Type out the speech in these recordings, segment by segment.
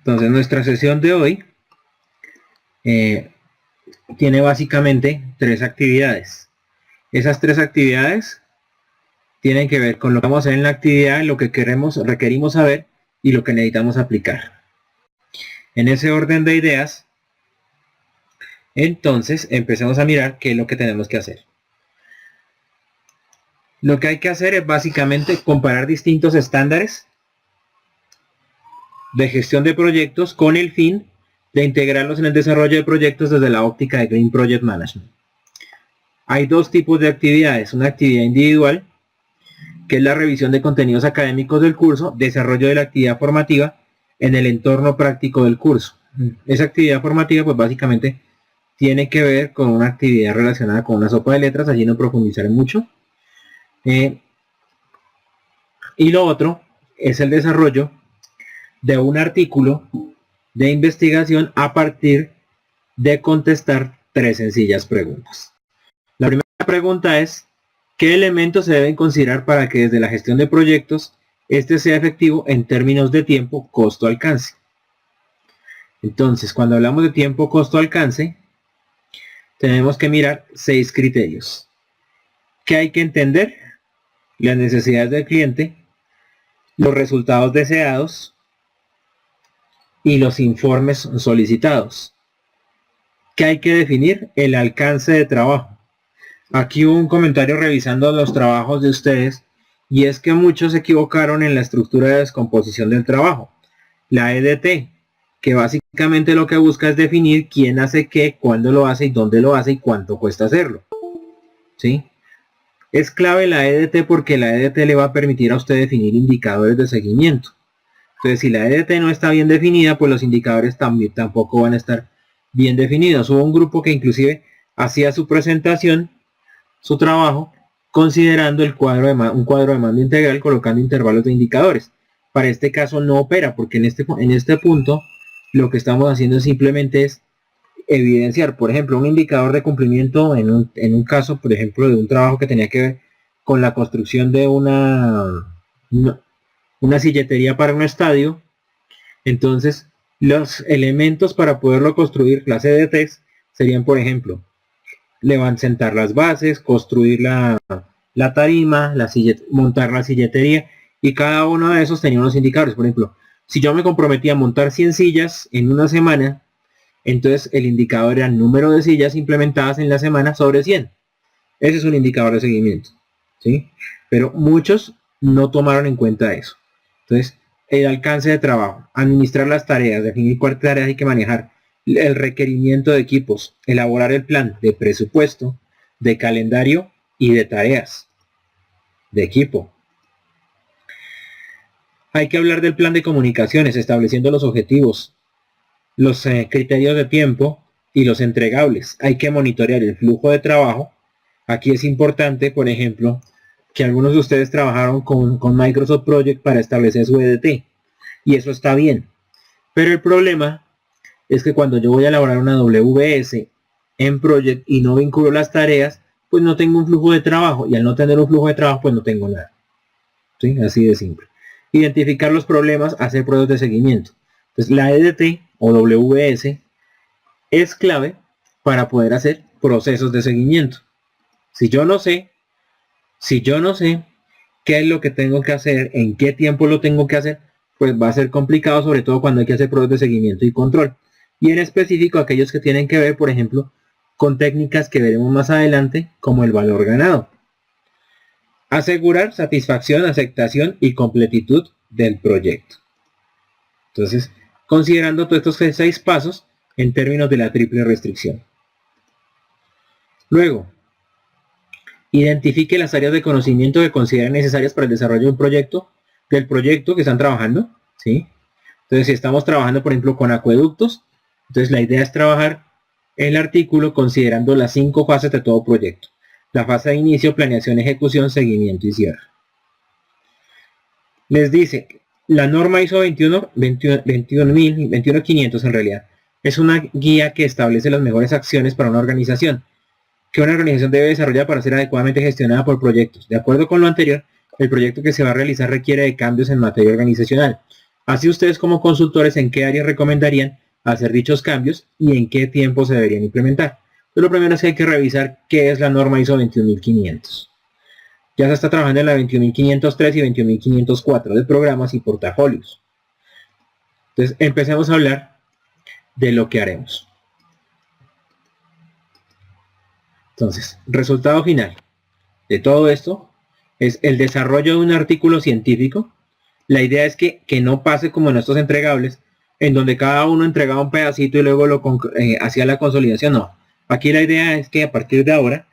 Entonces nuestra sesión de hoy tiene básicamente 3 actividades. Esas 3 actividades tienen que ver con lo que vamos a hacer en la actividad, lo que requerimos saber y lo que necesitamos aplicar. En ese orden de ideas, entonces empecemos a mirar qué es lo que tenemos que hacer. Lo que hay que hacer es básicamente comparar distintos estándares de gestión de proyectos con el fin de integrarlos en el desarrollo de proyectos desde la óptica de Green Project Management. Hay 2 tipos de actividades, una actividad individual, que es la revisión de contenidos académicos del curso, desarrollo de la actividad formativa en el entorno práctico del curso. Esa actividad formativa pues básicamente tiene que ver con una actividad relacionada con una sopa de letras, allí no profundizaré mucho. Y lo otro es el desarrollo de un artículo de investigación a partir de contestar 3 sencillas preguntas. La primera pregunta es: ¿qué elementos se deben considerar para que desde la gestión de proyectos este sea efectivo en términos de tiempo, costo, alcance? Entonces, cuando hablamos de tiempo, costo, alcance, tenemos que mirar 6 criterios. ¿Qué hay que entender? Las necesidades del cliente, los resultados deseados y los informes solicitados. ¿Qué hay que definir? El alcance de trabajo. Aquí hubo un comentario revisando los trabajos de ustedes y es que muchos se equivocaron en la estructura de descomposición del trabajo. La EDT, que básicamente lo que busca es definir quién hace qué, cuándo lo hace y dónde lo hace y cuánto cuesta hacerlo. ¿Sí? Es clave la EDT porque la EDT le va a permitir a usted definir indicadores de seguimiento. Entonces, si la EDT no está bien definida, pues los indicadores tampoco van a estar bien definidos. Hubo un grupo que inclusive hacía su presentación, su trabajo, considerando un cuadro de mando integral, colocando intervalos de indicadores. Para este caso no opera, porque en este punto lo que estamos haciendo simplemente es evidenciar, por ejemplo, un indicador de cumplimiento en un caso, por ejemplo, de un trabajo que tenía que ver con la construcción de una silletería para un estadio. Entonces, los elementos para poderlo construir, las EDTs, serían, por ejemplo, sentar las bases, construir la tarima, montar la silletería, y cada uno de esos tenía unos indicadores. Por ejemplo, si yo me comprometía a montar 100 sillas en una semana, entonces el indicador era el número de sillas implementadas en la semana sobre 100. Ese es un indicador de seguimiento, ¿sí? Pero muchos no tomaron en cuenta eso. Entonces, el alcance de trabajo, administrar las tareas, definir cuáles tareas hay que manejar, el requerimiento de equipos, elaborar el plan de presupuesto, de calendario y de tareas de equipo. Hay que hablar del plan de comunicaciones, estableciendo los objetivos, los criterios de tiempo y los entregables. Hay que monitorear el flujo de trabajo. Aquí es importante, por ejemplo, que algunos de ustedes trabajaron con Microsoft Project para establecer su EDT. Y eso está bien. Pero el problema es que cuando yo voy a elaborar una WS en Project y no vinculo las tareas, pues no tengo un flujo de trabajo. Y al no tener un flujo de trabajo, pues no tengo nada. ¿Sí? Así de simple. Identificar los problemas, hacer pruebas de seguimiento. Entonces la EDT o WS es clave para poder hacer procesos de seguimiento. Si yo no sé qué es lo que tengo que hacer, en qué tiempo lo tengo que hacer, pues va a ser complicado, sobre todo cuando hay que hacer pruebas de seguimiento y control. Y en específico aquellos que tienen que ver, por ejemplo, con técnicas que veremos más adelante, como el valor ganado. Asegurar satisfacción, aceptación y completitud del proyecto. Entonces, considerando todos estos 6 pasos en términos de la triple restricción. Luego, identifique las áreas de conocimiento que consideren necesarias para el desarrollo de un proyecto, del proyecto que están trabajando, ¿sí? Entonces, si estamos trabajando, por ejemplo, con acueductos, entonces la idea es trabajar el artículo considerando las 5 fases de todo proyecto. La fase de inicio, planeación, ejecución, seguimiento y cierre. Les dice, la norma ISO 21500 en realidad es una guía que establece las mejores acciones para una organización que una organización debe desarrollar para ser adecuadamente gestionada por proyectos. De acuerdo con lo anterior, el proyecto que se va a realizar requiere de cambios en materia organizacional. Así ustedes como consultores, ¿en qué áreas recomendarían hacer dichos cambios y en qué tiempo se deberían implementar? Pues lo primero es que hay que revisar qué es la norma ISO 21500. Ya se está trabajando en la 21503 y 21504 de programas y portafolios. Entonces empecemos a hablar de lo que haremos. Entonces, resultado final de todo esto es el desarrollo de un artículo científico. La idea es que no pase como en estos entregables, en donde cada uno entregaba un pedacito y luego lo hacía la consolidación. No, aquí la idea es que a partir de ahora,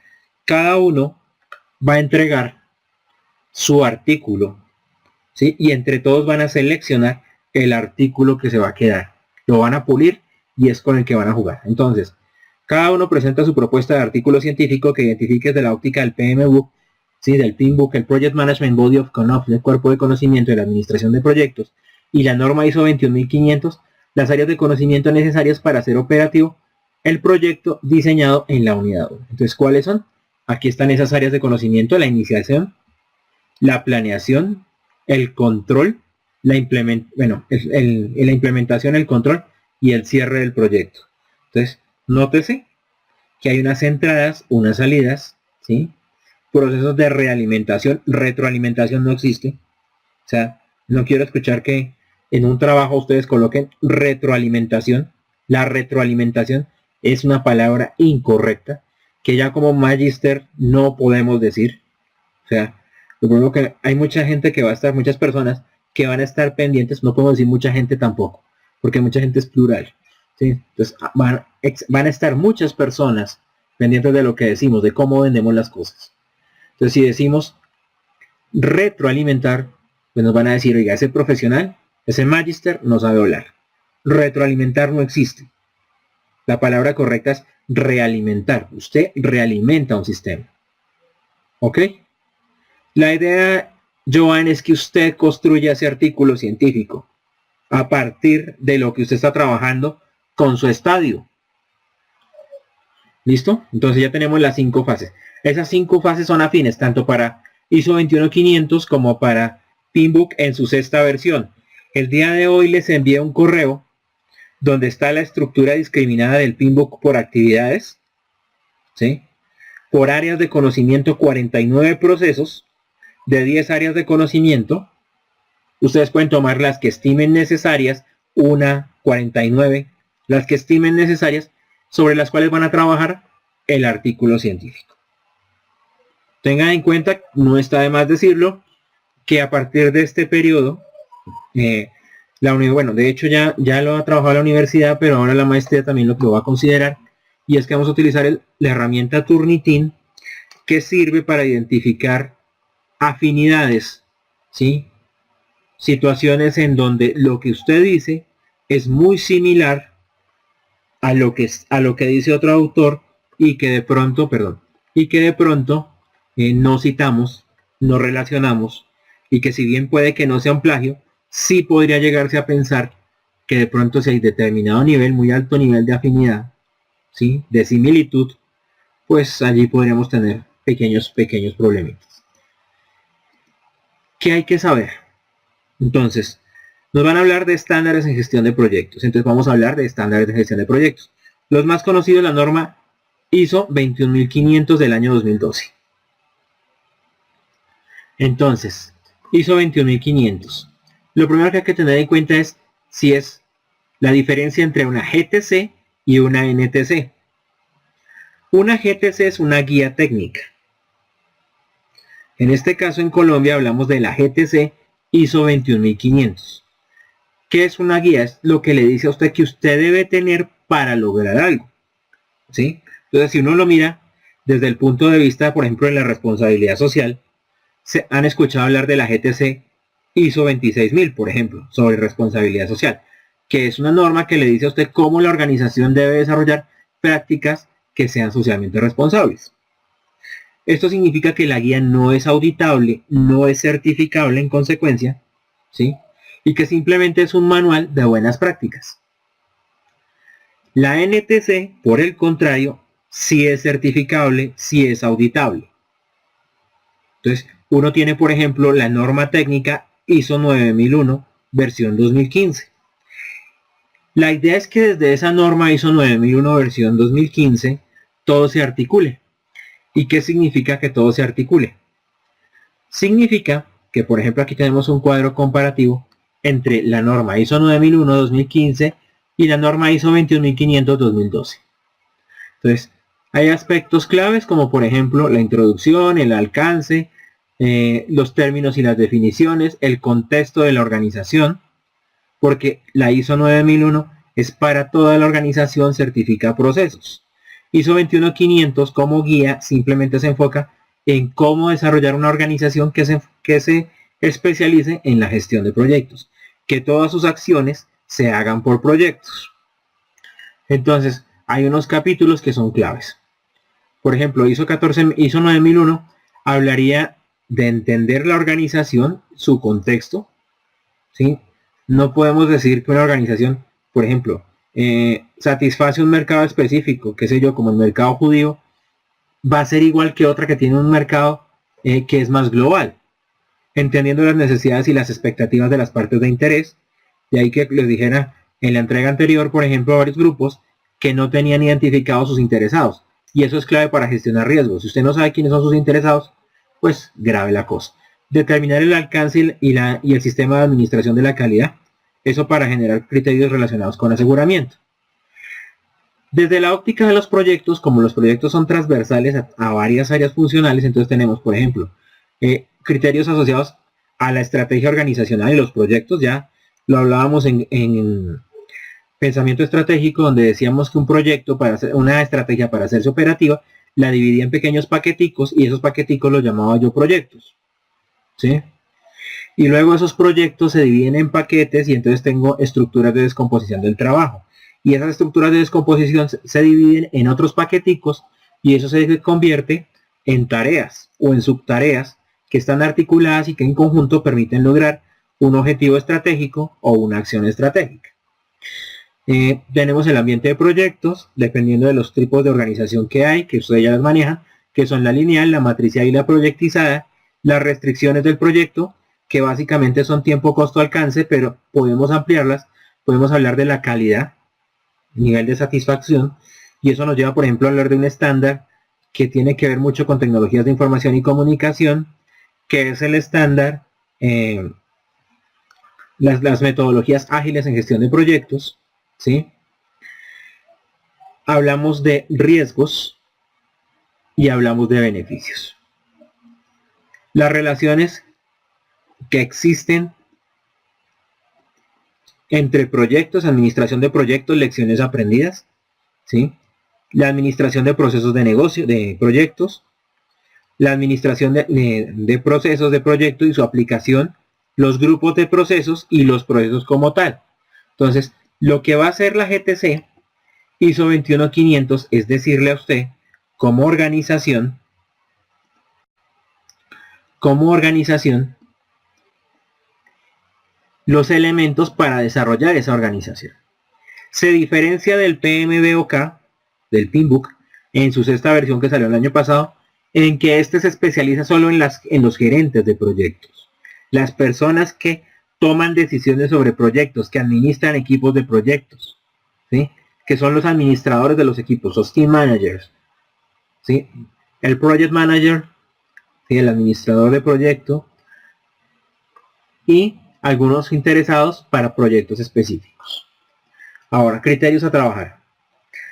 cada uno va a entregar su artículo, ¿sí? Y entre todos van a seleccionar el artículo que se va a quedar. Lo van a pulir y es con el que van a jugar. Entonces, cada uno presenta su propuesta de artículo científico que identifique desde la óptica del PMBOK, ¿sí? Del PMBOK, el Project Management Body of Control, el cuerpo de conocimiento de la administración de proyectos, y la norma ISO 21500, las áreas de conocimiento necesarias para hacer operativo el proyecto diseñado en la unidad 1. Entonces, ¿cuáles son? Aquí están esas áreas de conocimiento: la iniciación, la planeación, el control, la implementación, el control y el cierre del proyecto. Entonces, nótese que hay unas entradas, unas salidas, ¿sí? Procesos de realimentación, retroalimentación no existe. O sea, no quiero escuchar que en un trabajo ustedes coloquen retroalimentación. La retroalimentación es una palabra incorrecta que ya como magister no podemos decir. O sea, lo primero que hay mucha gente que va a estar, muchas personas que van a estar pendientes, no podemos decir mucha gente tampoco, porque mucha gente es plural, ¿sí? Entonces van a estar muchas personas pendientes de lo que decimos, de cómo vendemos las cosas. Entonces si decimos retroalimentar, pues nos van a decir, oiga, ese profesional, ese magister no sabe hablar. Retroalimentar no existe. La palabra correcta es realimentar. Usted realimenta un sistema. ¿Ok? La idea, Joan, es que usted construya ese artículo científico a partir de lo que usted está trabajando con su estadio. ¿Listo? Entonces ya tenemos las 5 fases. Esas 5 fases son afines tanto para ISO 21500 como para PMBOK en su 6ª versión. El día de hoy les envié un correo donde está la estructura discriminada del PMBOK por actividades, ¿sí? Por áreas de conocimiento, 49 procesos de 10 áreas de conocimiento. Ustedes pueden tomar las que estimen necesarias, 49, las que estimen necesarias, sobre las cuales van a trabajar el artículo científico. Tengan en cuenta, no está de más decirlo, que a partir de este periodo, de hecho ya lo ha trabajado la universidad, pero ahora la maestría también lo va a considerar, y es que vamos a utilizar la herramienta Turnitin, que sirve para identificar afinidades, ¿sí? Situaciones en donde lo que usted dice es muy similar a lo que dice otro autor y que de pronto, no citamos, no relacionamos, y que si bien puede que no sea un plagio, sí podría llegarse a pensar que de pronto si hay determinado nivel, muy alto nivel de afinidad, ¿sí? De similitud, pues allí podríamos tener pequeños problemitas. ¿Qué hay que saber? Entonces, nos van a hablar de estándares en gestión de proyectos. Entonces vamos a hablar de estándares de gestión de proyectos. Los más conocidos, la norma ISO 21500 del año 2012. Entonces, ISO 21500. Lo primero que hay que tener en cuenta es si es la diferencia entre una GTC y una NTC. Una GTC es una guía técnica. En este caso en Colombia hablamos de la GTC ISO 21500. ¿Qué es una guía? Es lo que le dice a usted que usted debe tener para lograr algo, ¿sí? Entonces, si uno lo mira desde el punto de vista, por ejemplo, de la responsabilidad social, se han escuchado hablar de la GTC ISO 26000, por ejemplo, sobre responsabilidad social, que es una norma que le dice a usted cómo la organización debe desarrollar prácticas que sean socialmente responsables. Esto significa que la guía no es auditable, no es certificable en consecuencia, ¿sí? Y que simplemente es un manual de buenas prácticas. La NTC, por el contrario, sí es certificable, sí es auditable. Entonces, uno tiene, por ejemplo, la norma técnica ISO 9001 versión 2015. La idea es que desde esa norma ISO 9001 versión 2015 todo se articule. ¿Y qué significa que todo se articule? Significa que, por ejemplo, aquí tenemos un cuadro comparativo entre la norma ISO 9001-2015 y la norma ISO 21500-2012. Entonces, hay aspectos claves como, por ejemplo, la introducción, el alcance, los términos y las definiciones, el contexto de la organización, porque la ISO 9001 es para toda la organización, certifica procesos. ISO 21500 como guía simplemente se enfoca en cómo desarrollar una organización que se especialice en la gestión de proyectos, que todas sus acciones se hagan por proyectos. Entonces, hay unos capítulos que son claves. Por ejemplo, ISO 9001 hablaría de entender la organización, su contexto, ¿sí? No podemos decir que una organización, por ejemplo, satisface un mercado específico, qué sé yo, como el mercado judío, va a ser igual que otra que tiene un mercado que es más global, entendiendo las necesidades y las expectativas de las partes de interés. De ahí que les dijera en la entrega anterior, por ejemplo, a varios grupos que no tenían identificados sus interesados. Y eso es clave para gestionar riesgos. Si usted no sabe quiénes son sus interesados, pues grave la cosa. Determinar el alcance y el sistema de administración de la calidad. Eso para generar criterios relacionados con aseguramiento. Desde la óptica de los proyectos, como los proyectos son transversales a varias áreas funcionales, entonces tenemos, por ejemplo, criterios asociados a la estrategia organizacional y los proyectos. Ya lo hablábamos en pensamiento estratégico, donde decíamos que un proyecto, para hacer una estrategia para hacerse operativa, la dividía en pequeños paqueticos y esos paqueticos los llamaba yo proyectos, ¿sí? Y luego esos proyectos se dividen en paquetes y entonces tengo estructuras de descomposición del trabajo. Y esas estructuras de descomposición se dividen en otros paqueticos y eso se convierte en tareas o en subtareas que están articuladas y que en conjunto permiten lograr un objetivo estratégico o una acción estratégica. Tenemos el ambiente de proyectos, dependiendo de los tipos de organización que hay, que ustedes ya las manejan, que son la lineal, la matricial y la proyectizada, las restricciones del proyecto, que básicamente son tiempo, costo, alcance, pero podemos ampliarlas, podemos hablar de la calidad, nivel de satisfacción, y eso nos lleva, por ejemplo, a hablar de un estándar que tiene que ver mucho con tecnologías de información y comunicación, que es el estándar, las metodologías ágiles en gestión de proyectos, ¿sí? Hablamos de riesgos y hablamos de beneficios. Las relaciones que existen entre proyectos, administración de proyectos, lecciones aprendidas, ¿sí? La administración de procesos de negocio, de proyectos, la administración de procesos de proyecto y su aplicación, los grupos de procesos y los procesos como tal. Entonces, lo que va a hacer la GTC ISO 21500 es decirle a usted como organización los elementos para desarrollar esa organización. Se diferencia del PMBOK, del PMBOK, en su sexta versión que salió el año pasado, en que este se especializa solo en los gerentes de proyectos, las personas que toman decisiones sobre proyectos, que administran equipos de proyectos, ¿sí? Que son los administradores de los equipos, los team managers, ¿sí? El project manager, ¿sí? El administrador de proyecto y algunos interesados para proyectos específicos. Ahora, criterios a trabajar.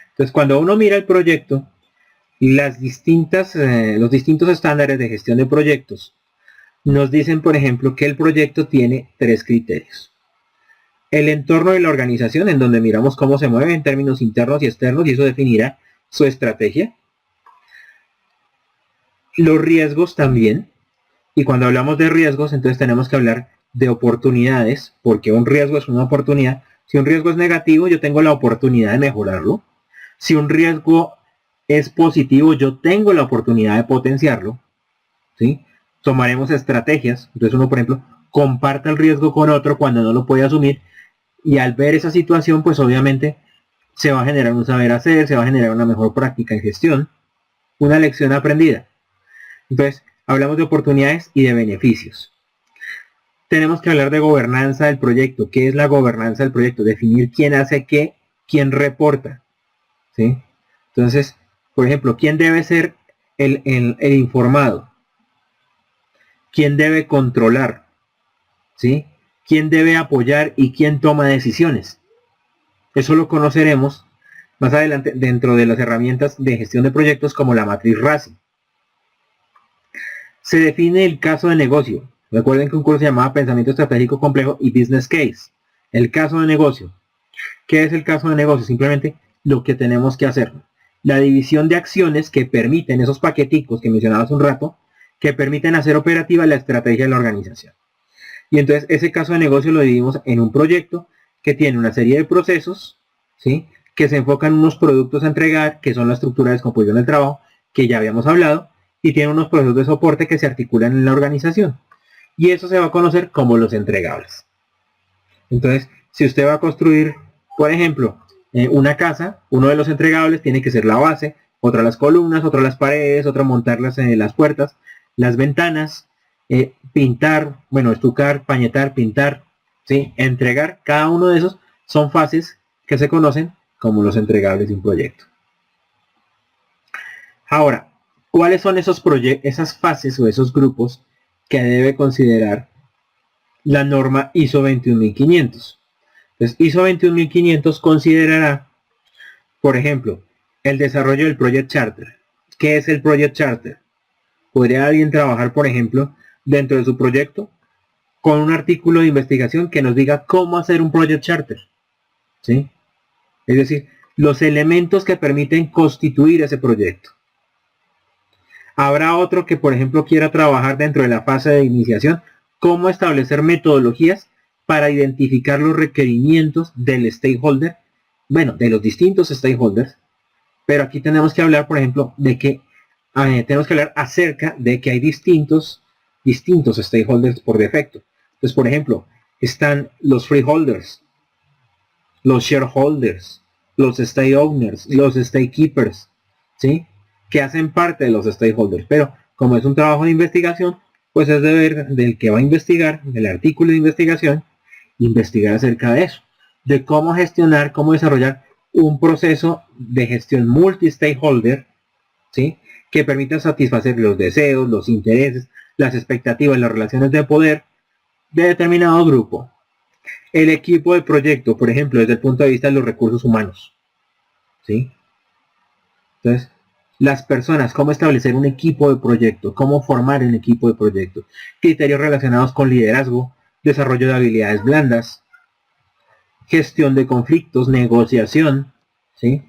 Entonces, cuando uno mira el proyecto y los distintos estándares de gestión de proyectos, nos dicen, por ejemplo, que el proyecto tiene 3 criterios. El entorno de la organización, en donde miramos cómo se mueve en términos internos y externos, y eso definirá su estrategia. Los riesgos también, y cuando hablamos de riesgos, entonces tenemos que hablar de oportunidades, porque un riesgo es una oportunidad. Si un riesgo es negativo, yo tengo la oportunidad de mejorarlo. Si un riesgo es positivo, yo tengo la oportunidad de potenciarlo, ¿sí? Tomaremos estrategias. Entonces uno, por ejemplo, comparte el riesgo con otro cuando no lo puede asumir, y al ver esa situación, pues obviamente se va a generar un saber hacer, se va a generar una mejor práctica en gestión, una lección aprendida. Entonces, hablamos de oportunidades y de beneficios. Tenemos que hablar de gobernanza del proyecto. ¿Qué es la gobernanza del proyecto? Definir quién hace qué, quién reporta, ¿sí? Entonces, por ejemplo, ¿quién debe ser el informado? ¿Quién debe controlar? ¿Sí? ¿Quién debe apoyar y quién toma decisiones? Eso lo conoceremos más adelante dentro de las herramientas de gestión de proyectos como la matriz RACI. Se define el caso de negocio. Recuerden que un curso se llamaba Pensamiento Estratégico Complejo y Business Case. El caso de negocio. ¿Qué es el caso de negocio? Simplemente lo que tenemos que hacer. La división de acciones que permiten esos paqueticos que mencionaba hace un rato, que permiten hacer operativa la estrategia de la organización. Y entonces ese caso de negocio lo dividimos en un proyecto que tiene una serie de procesos, ¿sí? Que se enfocan en unos productos a entregar, que son la estructura de descomposición del trabajo, que ya habíamos hablado, y tiene unos procesos de soporte que se articulan en la organización. Y eso se va a conocer como los entregables. Entonces, si usted va a construir, por ejemplo, una casa, uno de los entregables tiene que ser la base, otra las columnas, otra las paredes, otra montar las puertas, las ventanas, pintar, bueno, estucar, pañetar, pintar, ¿sí? Entregar. Cada uno de esos son fases que se conocen como los entregables de un proyecto. Ahora, ¿cuáles son esas fases o esos grupos que debe considerar la norma ISO 21500? Entonces, ISO 21500 considerará, por ejemplo, el desarrollo del Project Charter. ¿Qué es el Project Charter? ¿Podría alguien trabajar, por ejemplo, dentro de su proyecto con un artículo de investigación que nos diga cómo hacer un Project Charter? ¿Sí? Es decir, los elementos que permiten constituir ese proyecto. Habrá otro que, por ejemplo, quiera trabajar dentro de la fase de iniciación, cómo establecer metodologías para identificar los requerimientos del stakeholder, bueno, de los distintos stakeholders, pero aquí tenemos que hablar, por ejemplo, de que tenemos que hablar acerca de que hay distintos stakeholders por defecto. Entonces, por ejemplo, están los freeholders, los shareholders, los stake owners, los stakekeepers, ¿sí? Que hacen parte de los stakeholders, pero como es un trabajo de investigación, pues es deber del que va a investigar, del artículo de investigación, investigar acerca de eso, de cómo gestionar, cómo desarrollar un proceso de gestión multi-stakeholder, ¿sí? Que permita satisfacer los deseos, los intereses, las expectativas, las relaciones de poder de determinado grupo. El equipo de proyecto, por ejemplo, desde el punto de vista de los recursos humanos, ¿sí? Entonces, las personas, cómo establecer un equipo de proyecto, cómo formar un equipo de proyecto, criterios relacionados con liderazgo, desarrollo de habilidades blandas, gestión de conflictos, negociación, ¿sí?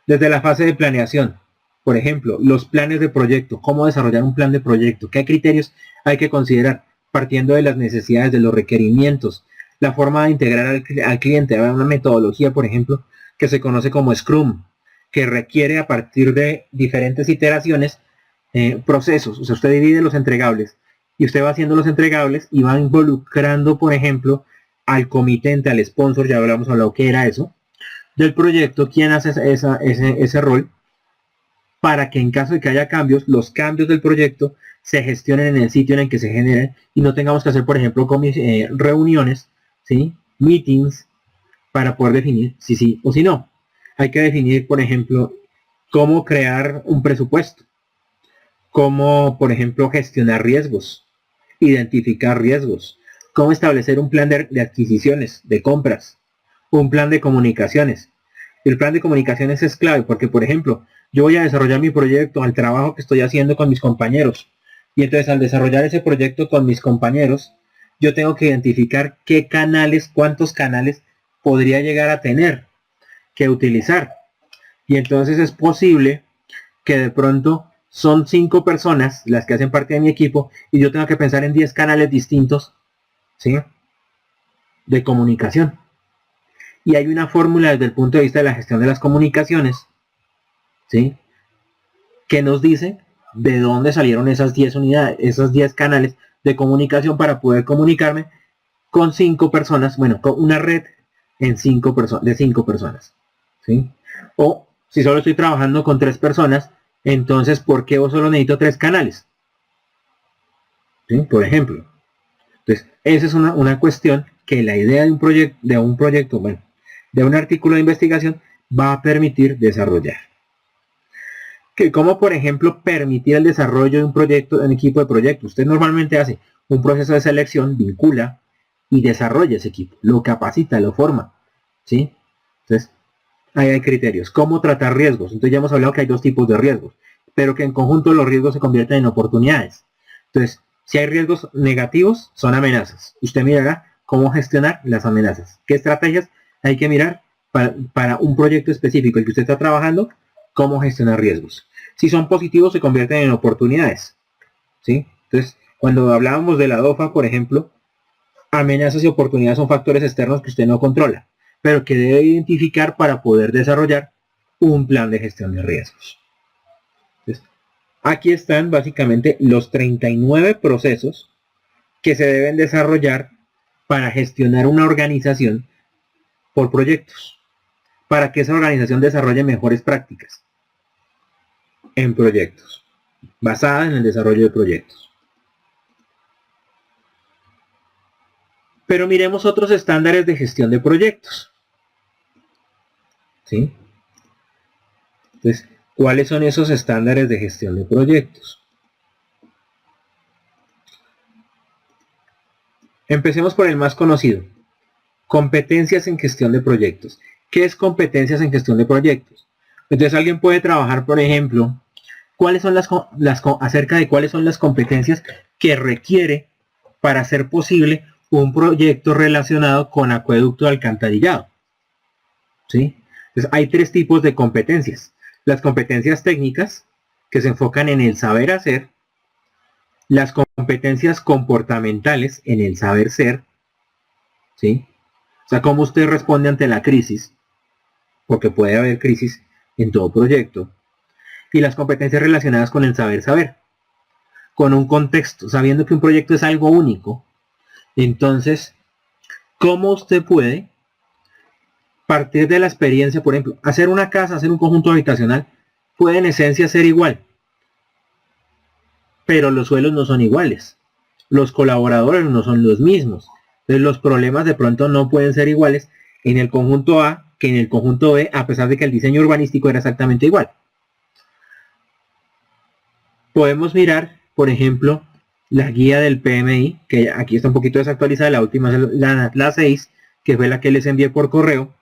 Desde la fase de planeación, por ejemplo, los planes de proyecto, cómo desarrollar un plan de proyecto, qué criterios hay que considerar, partiendo de las necesidades, de los requerimientos, la forma de integrar al cliente, hay una metodología, por ejemplo, que se conoce como Scrum, que requiere a partir de diferentes iteraciones, procesos. O sea, usted divide los entregables y usted va haciendo los entregables y va involucrando, por ejemplo, al comitente, al sponsor, ya hablamos hablado que era eso, del proyecto, quién hace ese rol, para que en caso de que haya cambios, los cambios del proyecto se gestionen en el sitio en el que se generen y no tengamos que hacer, por ejemplo, reuniones, ¿sí? Meetings, para poder definir si sí o si no. Hay que definir, por ejemplo, cómo crear un presupuesto, cómo, por ejemplo, gestionar riesgos, identificar riesgos, cómo establecer un plan de adquisiciones, de compras, un plan de comunicaciones. El plan de comunicaciones es clave porque, por ejemplo, yo voy a desarrollar mi proyecto al trabajo que estoy haciendo con mis compañeros. Y entonces al desarrollar ese proyecto con mis compañeros, yo tengo que identificar qué canales, cuántos canales podría llegar a tener que utilizar. Y entonces es posible que de pronto son 5 personas las que hacen parte de mi equipo y yo tengo que pensar en 10 canales distintos, ¿sí? De comunicación. Y hay una fórmula desde el punto de vista de la gestión de las comunicaciones, ¿sí? Que nos dice de dónde salieron esas 10 unidades, esos 10 canales de comunicación para poder comunicarme con 5 personas, bueno, con una red en 5 de 5 personas, ¿sí? O si solo estoy trabajando con 3 personas, entonces, ¿por qué solo necesito 3 canales? ¿Sí? Por ejemplo. Entonces, esa es una cuestión que la idea de un proyecto, bueno, de un artículo de investigación va a permitir desarrollar. Que como por ejemplo permitir el desarrollo de un proyecto en equipo de proyectos. Usted normalmente hace un proceso de selección, vincula y desarrolla ese equipo, lo capacita, lo forma, ¿sí? Entonces, ahí hay criterios. ¿Cómo tratar riesgos? Entonces ya hemos hablado que hay dos tipos de riesgos, pero que en conjunto los riesgos se convierten en oportunidades. Entonces, si hay riesgos negativos, son amenazas. Usted mirará cómo gestionar las amenazas. ¿Qué estrategias hay que mirar para un proyecto específico el que usted está trabajando? Cómo gestionar riesgos. Si son positivos, se convierten en oportunidades, ¿sí? Entonces, cuando hablábamos de la DOFA, por ejemplo, amenazas y oportunidades son factores externos que usted no controla, pero que debe identificar para poder desarrollar un plan de gestión de riesgos. Entonces, aquí están básicamente los 39 procesos que se deben desarrollar para gestionar una organización por proyectos, para que esa organización desarrolle mejores prácticas en proyectos, basadas en el desarrollo de proyectos. Pero miremos otros estándares de gestión de proyectos, ¿sí? Entonces, ¿cuáles son esos estándares de gestión de proyectos? Empecemos por el más conocido. Competencias en gestión de proyectos. ¿Qué es competencias en gestión de proyectos? Entonces alguien puede trabajar, por ejemplo, acerca de cuáles son las competencias que requiere para hacer posible un proyecto relacionado con acueducto de alcantarillado, ¿sí? Entonces hay tres tipos de competencias. Las competencias técnicas, que se enfocan en el saber hacer, las competencias comportamentales en el saber ser, ¿sí? O sea, cómo usted responde ante la crisis, porque puede haber crisis en todo proyecto, y las competencias relacionadas con el saber saber, con un contexto, sabiendo que un proyecto es algo único. Entonces, ¿cómo usted puede partir de la experiencia? Por ejemplo, hacer una casa, hacer un conjunto habitacional, puede en esencia ser igual, pero los suelos no son iguales, los colaboradores no son los mismos, entonces los problemas de pronto no pueden ser iguales en el conjunto A que en el conjunto B, a pesar de que el diseño urbanístico era exactamente igual. Podemos mirar, por ejemplo, la guía del PMI, que aquí está un poquito desactualizada, la última es la 6, que fue la que les envié por correo.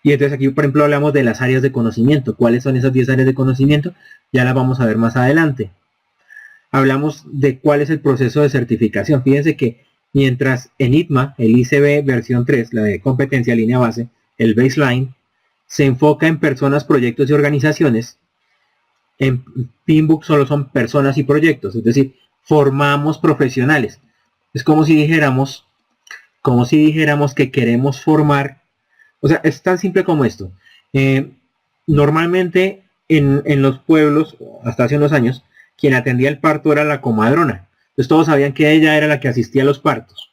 Y entonces aquí, por ejemplo, hablamos de las áreas de conocimiento. ¿Cuáles son esas 10 áreas de conocimiento? Ya las vamos a ver más adelante. Hablamos de cuál es el proceso de certificación. Fíjense que mientras en ITMA, el ICB versión 3, la de competencia línea base, el baseline, se enfoca en personas, proyectos y organizaciones, en PMBOK solo son personas y proyectos, es decir, formamos profesionales. Es como si dijéramos que queremos formar, o sea, es tan simple como esto. Normalmente en los pueblos, hasta hace unos años, quien atendía el parto era la comadrona. Entonces todos sabían que ella era la que asistía a los partos.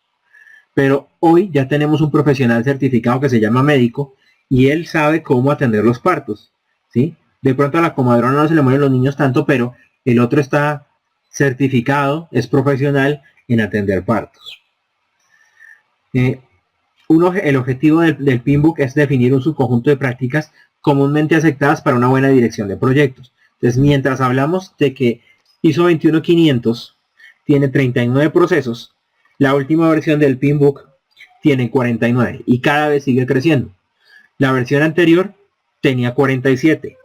Pero hoy ya tenemos un profesional certificado que se llama médico y él sabe cómo atender los partos, ¿sí? De pronto a la comadrona no se le mueren los niños tanto, pero el otro está certificado, es profesional en atender partos. El objetivo del PMBOK es definir un subconjunto de prácticas comúnmente aceptadas para una buena dirección de proyectos. Entonces, mientras hablamos de que ISO 21500 tiene 39 procesos, la última versión del PMBOK tiene 49 y cada vez sigue creciendo. La versión anterior tenía 47.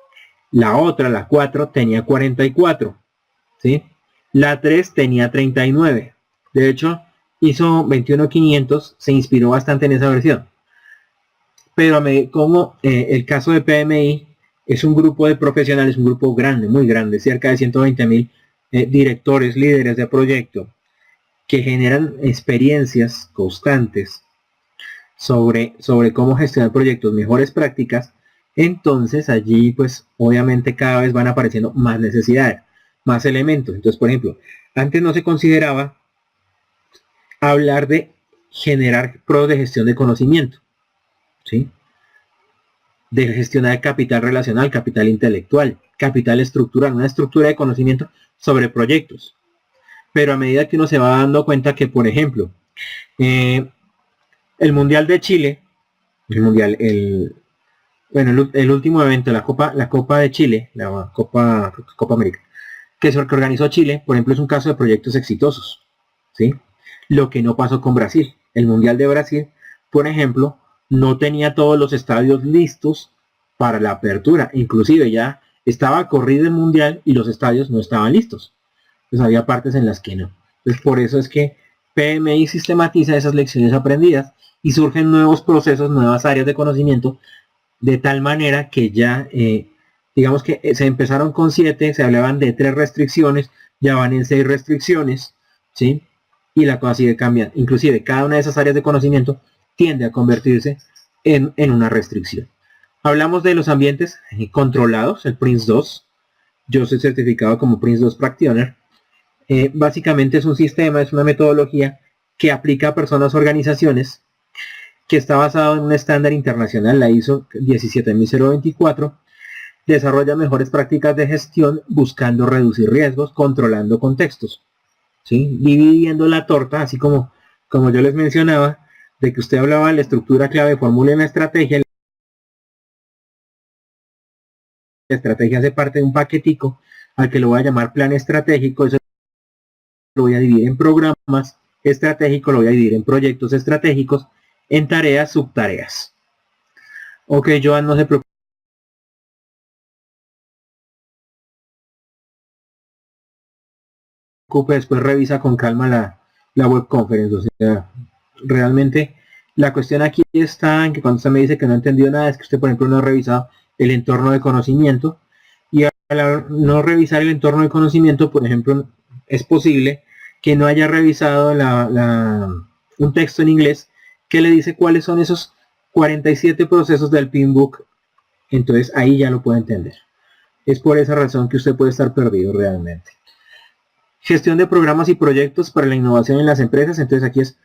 La otra, la 4, tenía 44. ¿Sí? La 3 tenía 39. De hecho, ISO 21500 se inspiró bastante en esa versión. Pero como el caso de PMI es un grupo de profesionales, un grupo grande, muy grande, cerca de 120.000 directores, líderes de proyecto, que generan experiencias constantes sobre cómo gestionar proyectos, mejores prácticas. Entonces allí pues obviamente cada vez van apareciendo más necesidades, más elementos. Entonces, por ejemplo, antes no se consideraba hablar de generar pruebas de gestión de conocimiento, ¿sí? De gestionar el capital relacional, capital intelectual, capital estructural, una estructura de conocimiento sobre proyectos. Pero a medida que uno se va dando cuenta que, por ejemplo, El Mundial de Chile, el último evento, la Copa de Chile, la Copa América, que organizó Chile, por ejemplo, es un caso de proyectos exitosos, ¿sí? Lo que no pasó con Brasil. El Mundial de Brasil, por ejemplo, no tenía todos los estadios listos para la apertura. Inclusive ya estaba corrido el Mundial y los estadios no estaban listos. Pues había partes en las que no. Entonces por eso es que PMI sistematiza esas lecciones aprendidas y surgen nuevos procesos, nuevas áreas de conocimiento, de tal manera que ya, digamos que se empezaron con 7, se hablaban de 3 restricciones, ya van en 6 restricciones, ¿sí? Y la cosa sigue cambiando. Inclusive cada una de esas áreas de conocimiento tiende a convertirse en una restricción. Hablamos de los ambientes controlados, el PRINCE2. Yo soy certificado como PRINCE2 Practitioner. Básicamente es un sistema, es una metodología que aplica a personas, organizaciones, que está basado en un estándar internacional, la ISO 17024, desarrolla mejores prácticas de gestión buscando reducir riesgos, controlando contextos, ¿sí? Dividiendo la torta, así como yo les mencionaba, de que usted hablaba de la estructura clave, fórmula en la estrategia hace parte de un paquetico al que lo voy a llamar plan estratégico, eso lo voy a dividir en programas estratégicos, lo voy a dividir en proyectos estratégicos, en tareas, subtareas. Ok, Joan, no se preocupe. Después revisa con calma la web conference. O sea, realmente la cuestión aquí está en que cuando usted me dice que no entendió nada, es que usted, por ejemplo, no ha revisado el entorno de conocimiento, y al no revisar el entorno de conocimiento, por ejemplo, es posible que no haya revisado un texto en inglés que le dice cuáles son esos 47 procesos del Pinbook. Entonces ahí ya lo puede entender. Es por esa razón que usted puede estar perdido realmente. Gestión de programas y proyectos para la innovación en las empresas. Entonces aquí es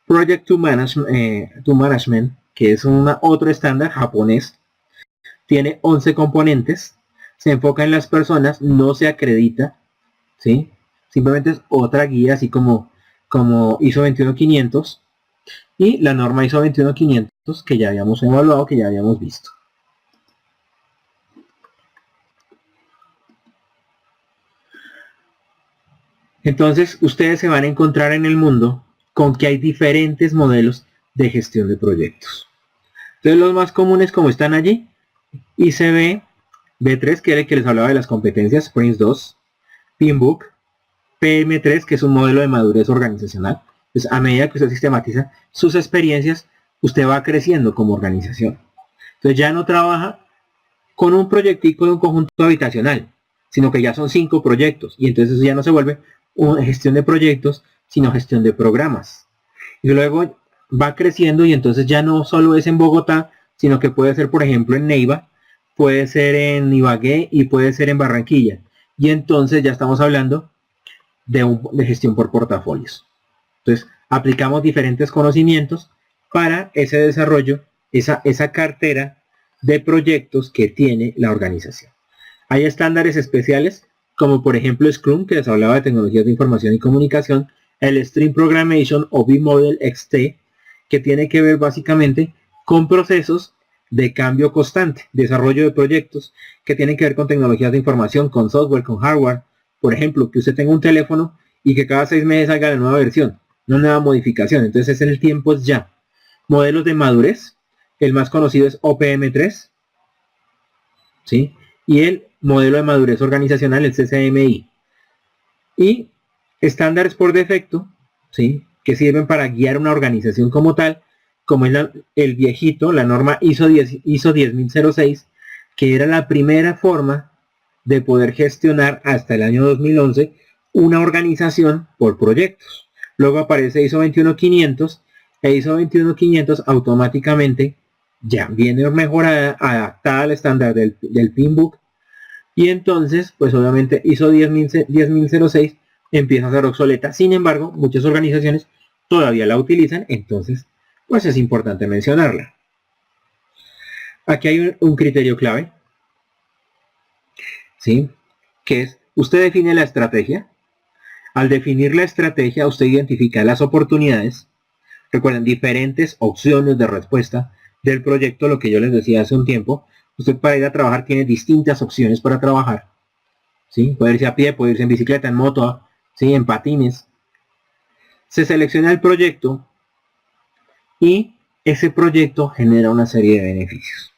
Project to Management, que es otro estándar japonés. Tiene 11 componentes. Se enfoca en las personas, no se acredita, ¿sí? Simplemente es otra guía, así como ISO 21500 y la norma ISO 21500 que ya habíamos evaluado, que ya habíamos visto. Entonces ustedes se van a encontrar en el mundo con que hay diferentes modelos de gestión de proyectos. Entonces los más comunes, como están allí, ICB, B3, que era el que les hablaba de las competencias, PRINCE2, Pinbook, PM3, que es un modelo de madurez organizacional. Pues a medida que usted sistematiza sus experiencias, usted va creciendo como organización. Entonces ya no trabaja con un proyectico de un conjunto habitacional, sino que ya son 5 proyectos, y entonces eso ya no se vuelve una gestión de proyectos, sino gestión de programas. Y luego va creciendo y entonces ya no solo es en Bogotá, sino que puede ser, por ejemplo, en Neiva, puede ser en Ibagué y puede ser en Barranquilla. Y entonces ya estamos hablando de gestión por portafolios. Entonces aplicamos diferentes conocimientos para ese desarrollo, esa cartera de proyectos que tiene la organización. Hay estándares especiales, como por ejemplo Scrum, que les hablaba de tecnologías de información y comunicación, el Stream Programmation o B-Model XT, que tiene que ver básicamente con procesos de cambio constante, desarrollo de proyectos que tienen que ver con tecnologías de información, con software, con hardware. Por ejemplo, que usted tenga un teléfono y que cada 6 meses salga la nueva versión, una nueva modificación. Entonces el tiempo es ya. Modelos de madurez, el más conocido es OPM3, ¿sí? Y el modelo de madurez organizacional, el CCMI. Y estándares por defecto, ¿sí? Que sirven para guiar una organización como tal, como es el viejito, la norma ISO 10006, que era la primera forma de poder gestionar hasta el año 2011 una organización por proyectos. Luego aparece ISO 21500 e ISO 21500 automáticamente ya viene mejorada, adaptada al estándar del Pinbook, y entonces pues obviamente ISO 10006 empieza a ser obsoleta. Sin embargo, muchas organizaciones todavía la utilizan, entonces pues es importante mencionarla. Aquí hay un criterio clave, ¿sí? Que es, usted define la estrategia. Al definir la estrategia, usted identifica las oportunidades, Recuerden, diferentes opciones de respuesta del proyecto, lo que yo les decía hace un tiempo. Usted para ir a trabajar tiene distintas opciones para trabajar. ¿Sí? Puede irse a pie, puede irse en bicicleta, en moto, ¿sí? En patines. Se selecciona el proyecto y ese proyecto genera una serie de beneficios.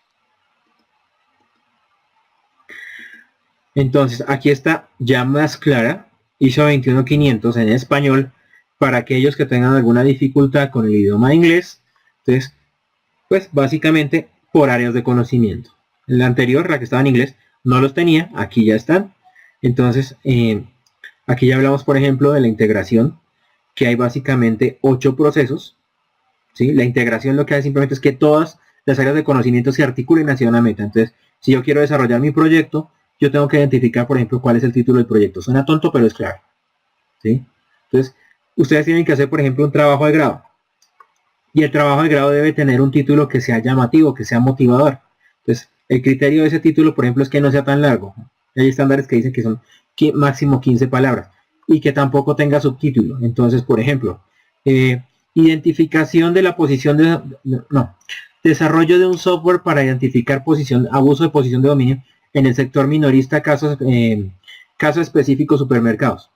Entonces, aquí está ya más clara, ISO 21500 en español, para aquellos que tengan alguna dificultad con el idioma inglés. Entonces, pues básicamente por áreas de conocimiento. En la anterior, la que estaba en inglés, no los tenía, aquí ya están. Entonces, aquí ya hablamos, por ejemplo, de la integración, que hay básicamente 8 procesos. ¿Sí? La integración lo que hace simplemente es que todas las áreas de conocimiento se articulen hacia una meta. Entonces, si yo quiero desarrollar mi proyecto, yo tengo que identificar, por ejemplo, cuál es el título del proyecto. Suena tonto, pero es claro. ¿Sí? Entonces, ustedes tienen que hacer, por ejemplo, un trabajo de grado. Y el trabajo de grado debe tener un título que sea llamativo, que sea motivador. Entonces, el criterio de ese título, por ejemplo, es que no sea tan largo. Hay estándares que dicen que son máximo 15 palabras y que tampoco tenga subtítulo. Entonces, por ejemplo, identificación de la posición de... No, desarrollo de un software para identificar abuso de posición de dominio en el sector minorista, caso específico, supermercados.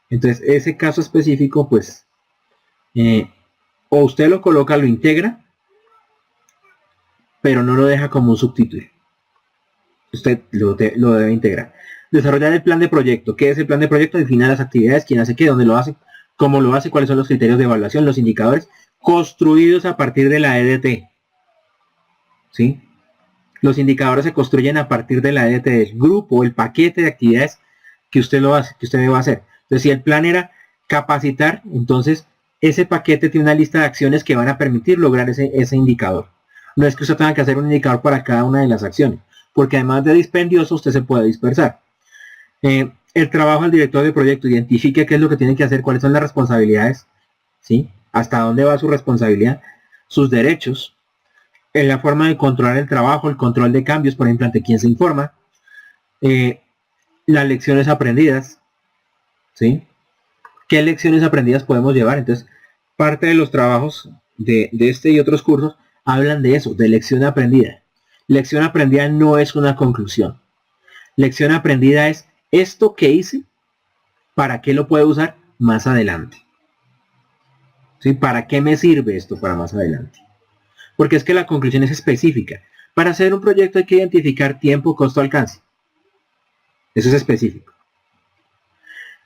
Entonces, ese caso específico, pues, o usted lo coloca, lo integra, pero no lo deja como un subtítulo. Usted lo debe integrar. Desarrollar el plan de proyecto. ¿Qué es el plan de proyecto? Define las actividades, quién hace qué, dónde lo hace, cómo lo hace, cuáles son los criterios de evaluación, los indicadores construidos a partir de la EDT. ¿Sí? Los indicadores se construyen a partir de la EDT, del grupo, el paquete de actividades que usted lo hace, que usted debe hacer. Entonces, si el plan era capacitar, entonces ese paquete tiene una lista de acciones que van a permitir lograr ese indicador. No es que usted tenga que hacer un indicador para cada una de las acciones, porque además de dispendioso, usted se puede dispersar. El trabajo del director de proyecto, identifique qué es lo que tiene que hacer, cuáles son las responsabilidades, ¿sí? Hasta dónde va su responsabilidad, sus derechos, en la forma de controlar el trabajo, el control de cambios, por ejemplo, ante quién se informa, las lecciones aprendidas, ¿sí? ¿Qué lecciones aprendidas podemos llevar? Entonces, parte de los trabajos de este y otros cursos hablan de eso, de lección aprendida. Lección aprendida no es una conclusión. Lección aprendida es esto que hice, ¿para qué lo puedo usar más adelante? ¿Sí? ¿Para qué me sirve esto para más adelante? Porque es que la conclusión es específica. Para hacer un proyecto hay que identificar tiempo, costo, alcance. Eso es específico.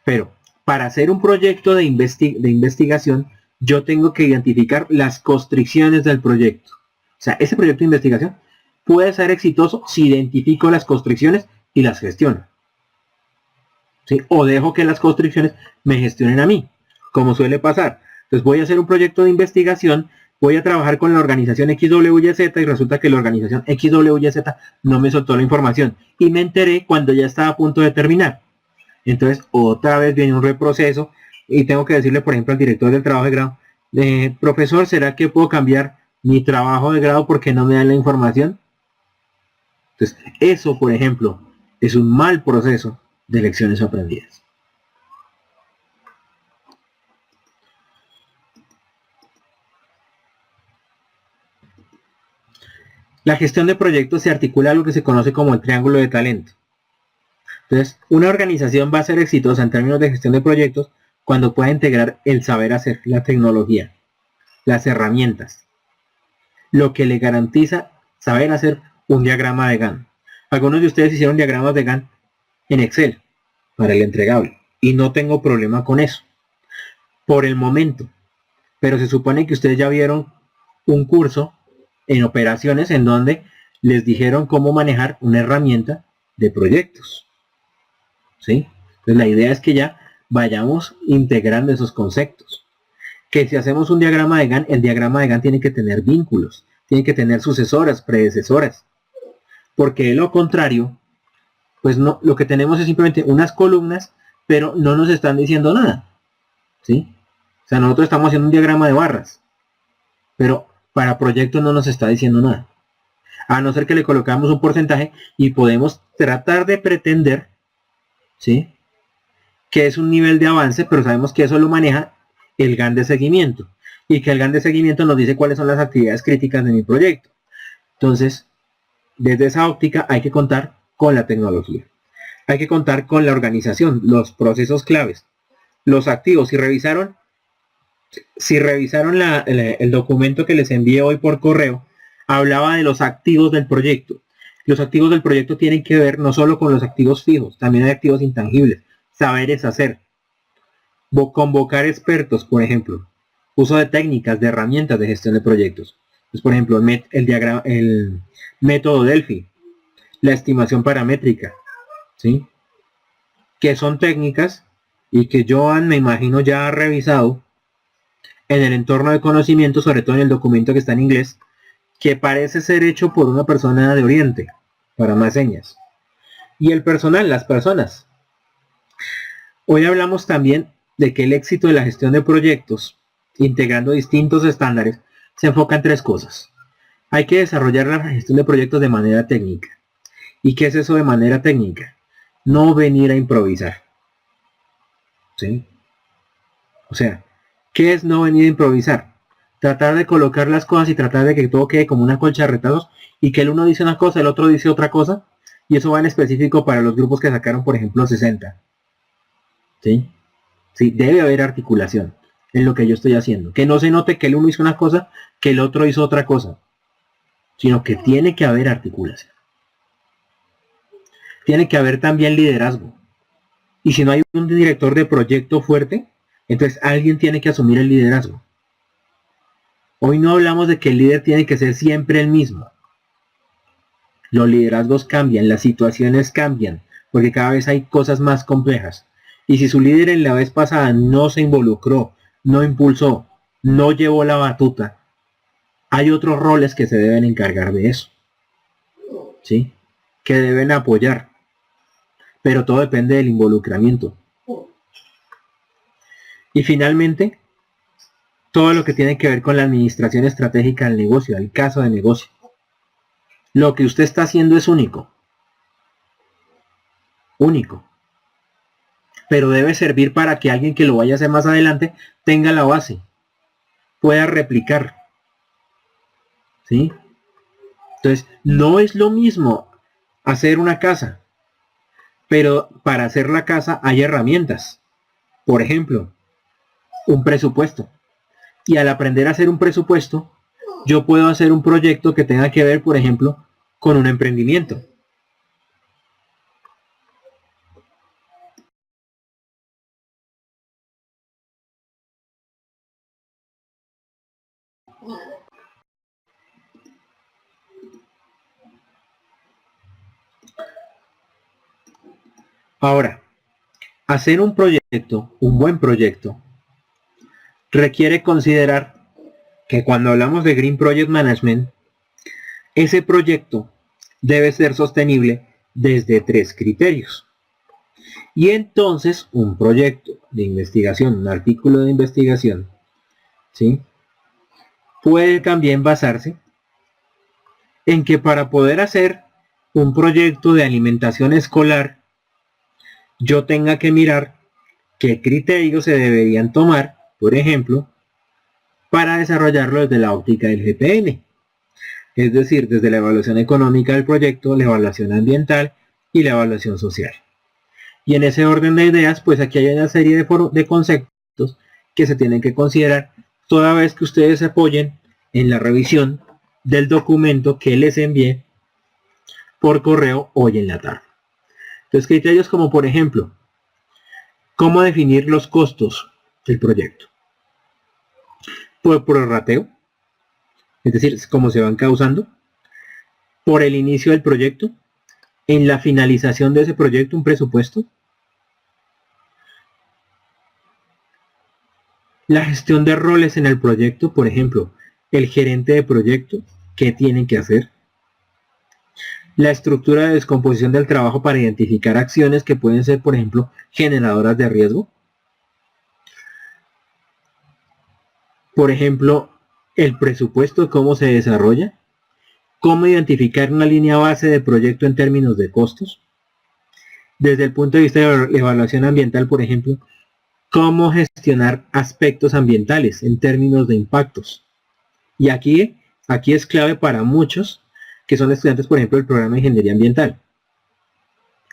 Pero para hacer un proyecto de investigación, yo tengo que identificar las constricciones del proyecto. O sea, ese proyecto de investigación puede ser exitoso si identifico las constricciones y las gestiono. ¿Sí? O dejo que las constricciones me gestionen a mí, como suele pasar. Entonces voy a hacer un proyecto de investigación, voy a trabajar con la organización XYZ y resulta que la organización XYZ no me soltó la información y me enteré cuando ya estaba a punto de terminar. Entonces otra vez viene un reproceso y tengo que decirle, por ejemplo, al director del trabajo de grado, profesor, ¿será que puedo cambiar mi trabajo de grado porque no me dan la información? Entonces eso, por ejemplo, es un mal proceso de lecciones aprendidas. La gestión de proyectos se articula a lo que se conoce como el triángulo de talento. Entonces, una organización va a ser exitosa en términos de gestión de proyectos cuando pueda integrar el saber hacer, la tecnología, las herramientas, lo que le garantiza saber hacer un diagrama de Gantt. Algunos de ustedes hicieron diagramas de Gantt en Excel para el entregable y no tengo problema con eso por el momento, pero se supone que ustedes ya vieron un curso en operaciones en donde les dijeron cómo manejar una herramienta de proyectos, ¿sí? Entonces la idea es que ya vayamos integrando esos conceptos, que si hacemos un diagrama de Gantt, el diagrama de Gantt tiene que tener vínculos, tiene que tener sucesoras, predecesoras, porque de lo contrario, pues no, lo que tenemos es simplemente unas columnas, pero no nos están diciendo nada, ¿sí? O sea, nosotros estamos haciendo un diagrama de barras, pero para proyectos no nos está diciendo nada. A no ser que le colocamos un porcentaje y podemos tratar de pretender, ¿sí?, que es un nivel de avance, pero sabemos que eso lo maneja el Gantt de seguimiento. y que el GAN de seguimiento nos dice cuáles son las actividades críticas de mi proyecto. Entonces, desde esa óptica hay que contar con la tecnología. Hay que contar con la organización, los procesos claves, los activos. Si revisaron el documento que les envié hoy por correo, hablaba de los activos del proyecto. Los activos del proyecto tienen que ver no solo con los activos fijos, también hay activos intangibles. Saberes hacer. Convocar expertos, por ejemplo. Uso de técnicas, de herramientas de gestión de proyectos. Pues, por ejemplo, el método Delphi, la estimación paramétrica, ¿sí? Que son técnicas y que Joan, me imagino, ya ha revisado en el entorno de conocimiento, sobre todo en el documento que está en inglés, que parece ser hecho por una persona de Oriente, para más señas. Y el personal, las personas. Hoy hablamos también de que el éxito de la gestión de proyectos, integrando distintos estándares, se enfoca en tres cosas. Hay que desarrollar la gestión de proyectos de manera técnica. ¿Y qué es eso de manera técnica? No venir a improvisar. ¿Sí? O sea, ¿qué es no venir a improvisar? Tratar de colocar las cosas y tratar de que todo quede como una colcha de retados y que el uno dice una cosa, el otro dice otra cosa. Y eso va en específico para los grupos que sacaron, por ejemplo, 60. ¿Sí? Sí, debe haber articulación en lo que yo estoy haciendo. Que no se note que el uno hizo una cosa, que el otro hizo otra cosa. Sino que tiene que haber articulación. Tiene que haber también liderazgo. Y si no hay un director de proyecto fuerte, entonces alguien tiene que asumir el liderazgo. Hoy no hablamos de que el líder tiene que ser siempre el mismo. Los liderazgos cambian, las situaciones cambian, porque cada vez hay cosas más complejas. Y si su líder en la vez pasada no se involucró, no impulsó, no llevó la batuta, hay otros roles que se deben encargar de eso. ¿Sí? Que deben apoyar. Pero todo depende del involucramiento. Y finalmente, todo lo que tiene que ver con la administración estratégica del negocio, el caso de negocio. Lo que usted está haciendo es único. Único. Pero debe servir para que alguien que lo vaya a hacer más adelante tenga la base. Pueda replicar. ¿Sí? Entonces, no es lo mismo hacer una casa. Pero para hacer la casa hay herramientas. Por ejemplo, un presupuesto. Y al aprender a hacer un presupuesto, yo puedo hacer un proyecto que tenga que ver, por ejemplo, con un emprendimiento. Ahora, hacer un proyecto, un buen proyecto, requiere considerar que cuando hablamos de Green Project Management, ese proyecto debe ser sostenible desde tres criterios. Y entonces un proyecto de investigación, un artículo de investigación, ¿sí? Puede también basarse en que para poder hacer un proyecto de alimentación escolar, yo tenga que mirar qué criterios se deberían tomar, por ejemplo, para desarrollarlo desde la óptica del GPN. Es decir, desde la evaluación económica del proyecto, la evaluación ambiental y la evaluación social. Y en ese orden de ideas, pues aquí hay una serie de conceptos que se tienen que considerar toda vez que ustedes se apoyen en la revisión del documento que les envié por correo hoy en la tarde. Entonces, criterios como, por ejemplo, cómo definir los costos del proyecto. Por prorrateo, es decir, cómo se van causando. Por el inicio del proyecto. En la finalización de ese proyecto, un presupuesto. La gestión de roles en el proyecto, por ejemplo, el gerente de proyecto, ¿qué tienen que hacer? La estructura de descomposición del trabajo para identificar acciones que pueden ser, por ejemplo, generadoras de riesgo. Por ejemplo, el presupuesto, cómo se desarrolla. Cómo identificar una línea base de proyecto en términos de costos. Desde el punto de vista de evaluación ambiental, por ejemplo, cómo gestionar aspectos ambientales en términos de impactos. Y aquí es clave para muchos que son estudiantes, por ejemplo, del programa de Ingeniería Ambiental.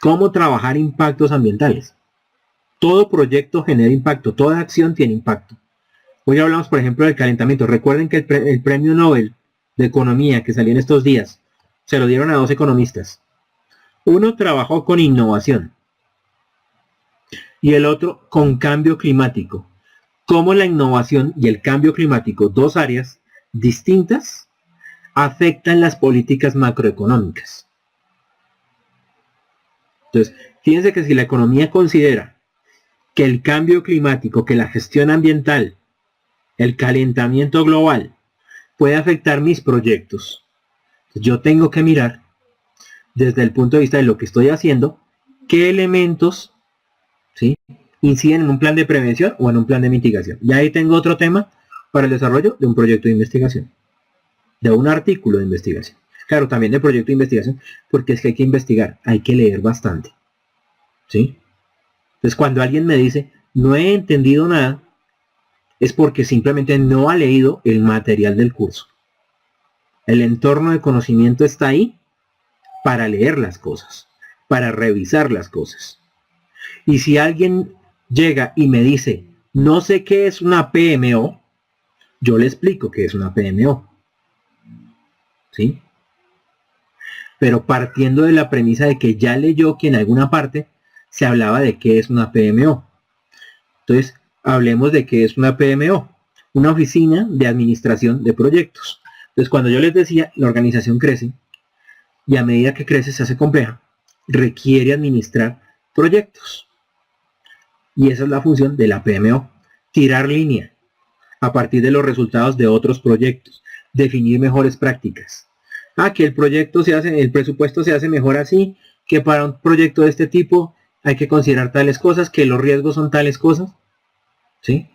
Cómo trabajar impactos ambientales. Todo proyecto genera impacto, toda acción tiene impacto. Hoy hablamos, por ejemplo, del calentamiento. Recuerden que el premio Nobel de Economía que salió en estos días, se lo dieron a 2 economistas. Uno trabajó con innovación y el otro con cambio climático. Cómo la innovación y el cambio climático, 2 áreas distintas, afectan las políticas macroeconómicas. Entonces, fíjense que si la economía considera que el cambio climático, que la gestión ambiental, el calentamiento global puede afectar mis proyectos, yo tengo que mirar desde el punto de vista de lo que estoy haciendo, qué elementos, ¿sí?, inciden en un plan de prevención o en un plan de mitigación. Y ahí tengo otro tema para el desarrollo de un proyecto de investigación, de un artículo de investigación. Claro, también de proyecto de investigación, porque es que hay que investigar, hay que leer bastante, ¿sí? Entonces, cuando alguien me dice, no he entendido nada, es porque simplemente no ha leído el material del curso. El entorno de conocimiento está ahí para leer las cosas, para revisar las cosas. Y si alguien llega y me dice, no sé qué es una PMO, yo le explico qué es una PMO, ¿sí? Pero partiendo de la premisa de que ya leyó que en alguna parte se hablaba de qué es una PMO. Entonces, hablemos de qué es una PMO, una oficina de administración de proyectos. Entonces, cuando yo les decía, la organización crece, y a medida que crece se hace compleja, requiere administrar proyectos. Y esa es la función de la PMO, tirar línea a partir de los resultados de otros proyectos, definir mejores prácticas. Que el proyecto se hace, el presupuesto se hace mejor así, que para un proyecto de este tipo hay que considerar tales cosas, que los riesgos son tales cosas, ¿sí?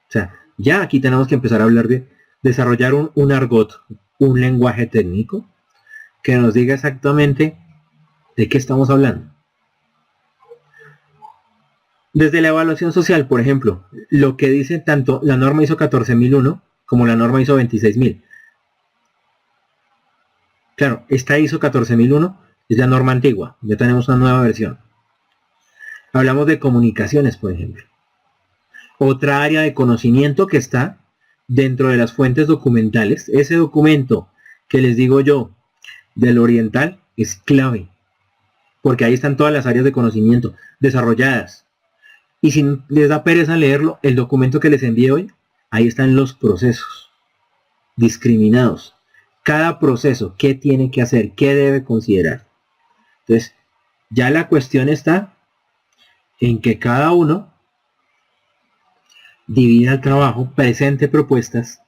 O sea, ya aquí tenemos que empezar a hablar de desarrollar un argot, un lenguaje técnico que nos diga exactamente de qué estamos hablando. Desde la evaluación social, por ejemplo, lo que dice tanto la norma ISO 14001 como la norma ISO 26000. Claro, esta ISO 14001 es la norma antigua, ya tenemos una nueva versión. Hablamos de comunicaciones, por ejemplo. Otra área de conocimiento que está dentro de las fuentes documentales. Ese documento que les digo yo del oriental es clave, porque ahí están todas las áreas de conocimiento desarrolladas. Y si les da pereza leerlo, el documento que les envié hoy, ahí están los procesos discriminados. Cada proceso, qué tiene que hacer, qué debe considerar. Entonces, ya la cuestión está en que cada uno divida el trabajo, presente propuestas,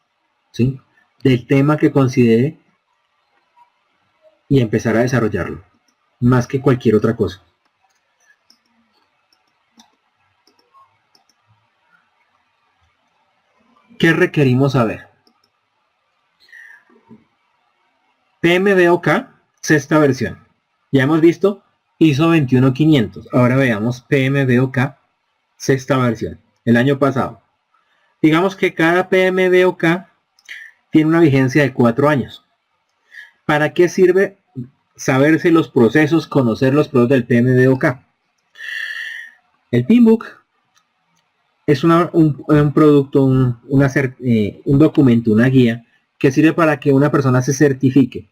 ¿sí?, del tema que considere y empezar a desarrollarlo, más que cualquier otra cosa. ¿Qué requerimos saber? PMBOK, sexta versión. Ya hemos visto ISO 21500. Ahora veamos PMBOK, sexta versión, el año pasado. Digamos que cada PMBOK tiene una vigencia de 4 años. ¿Para qué sirve saberse los procesos, conocer los procesos del PMBOK? El PMBOK es un producto, un documento, una guía que sirve para que una persona se certifique,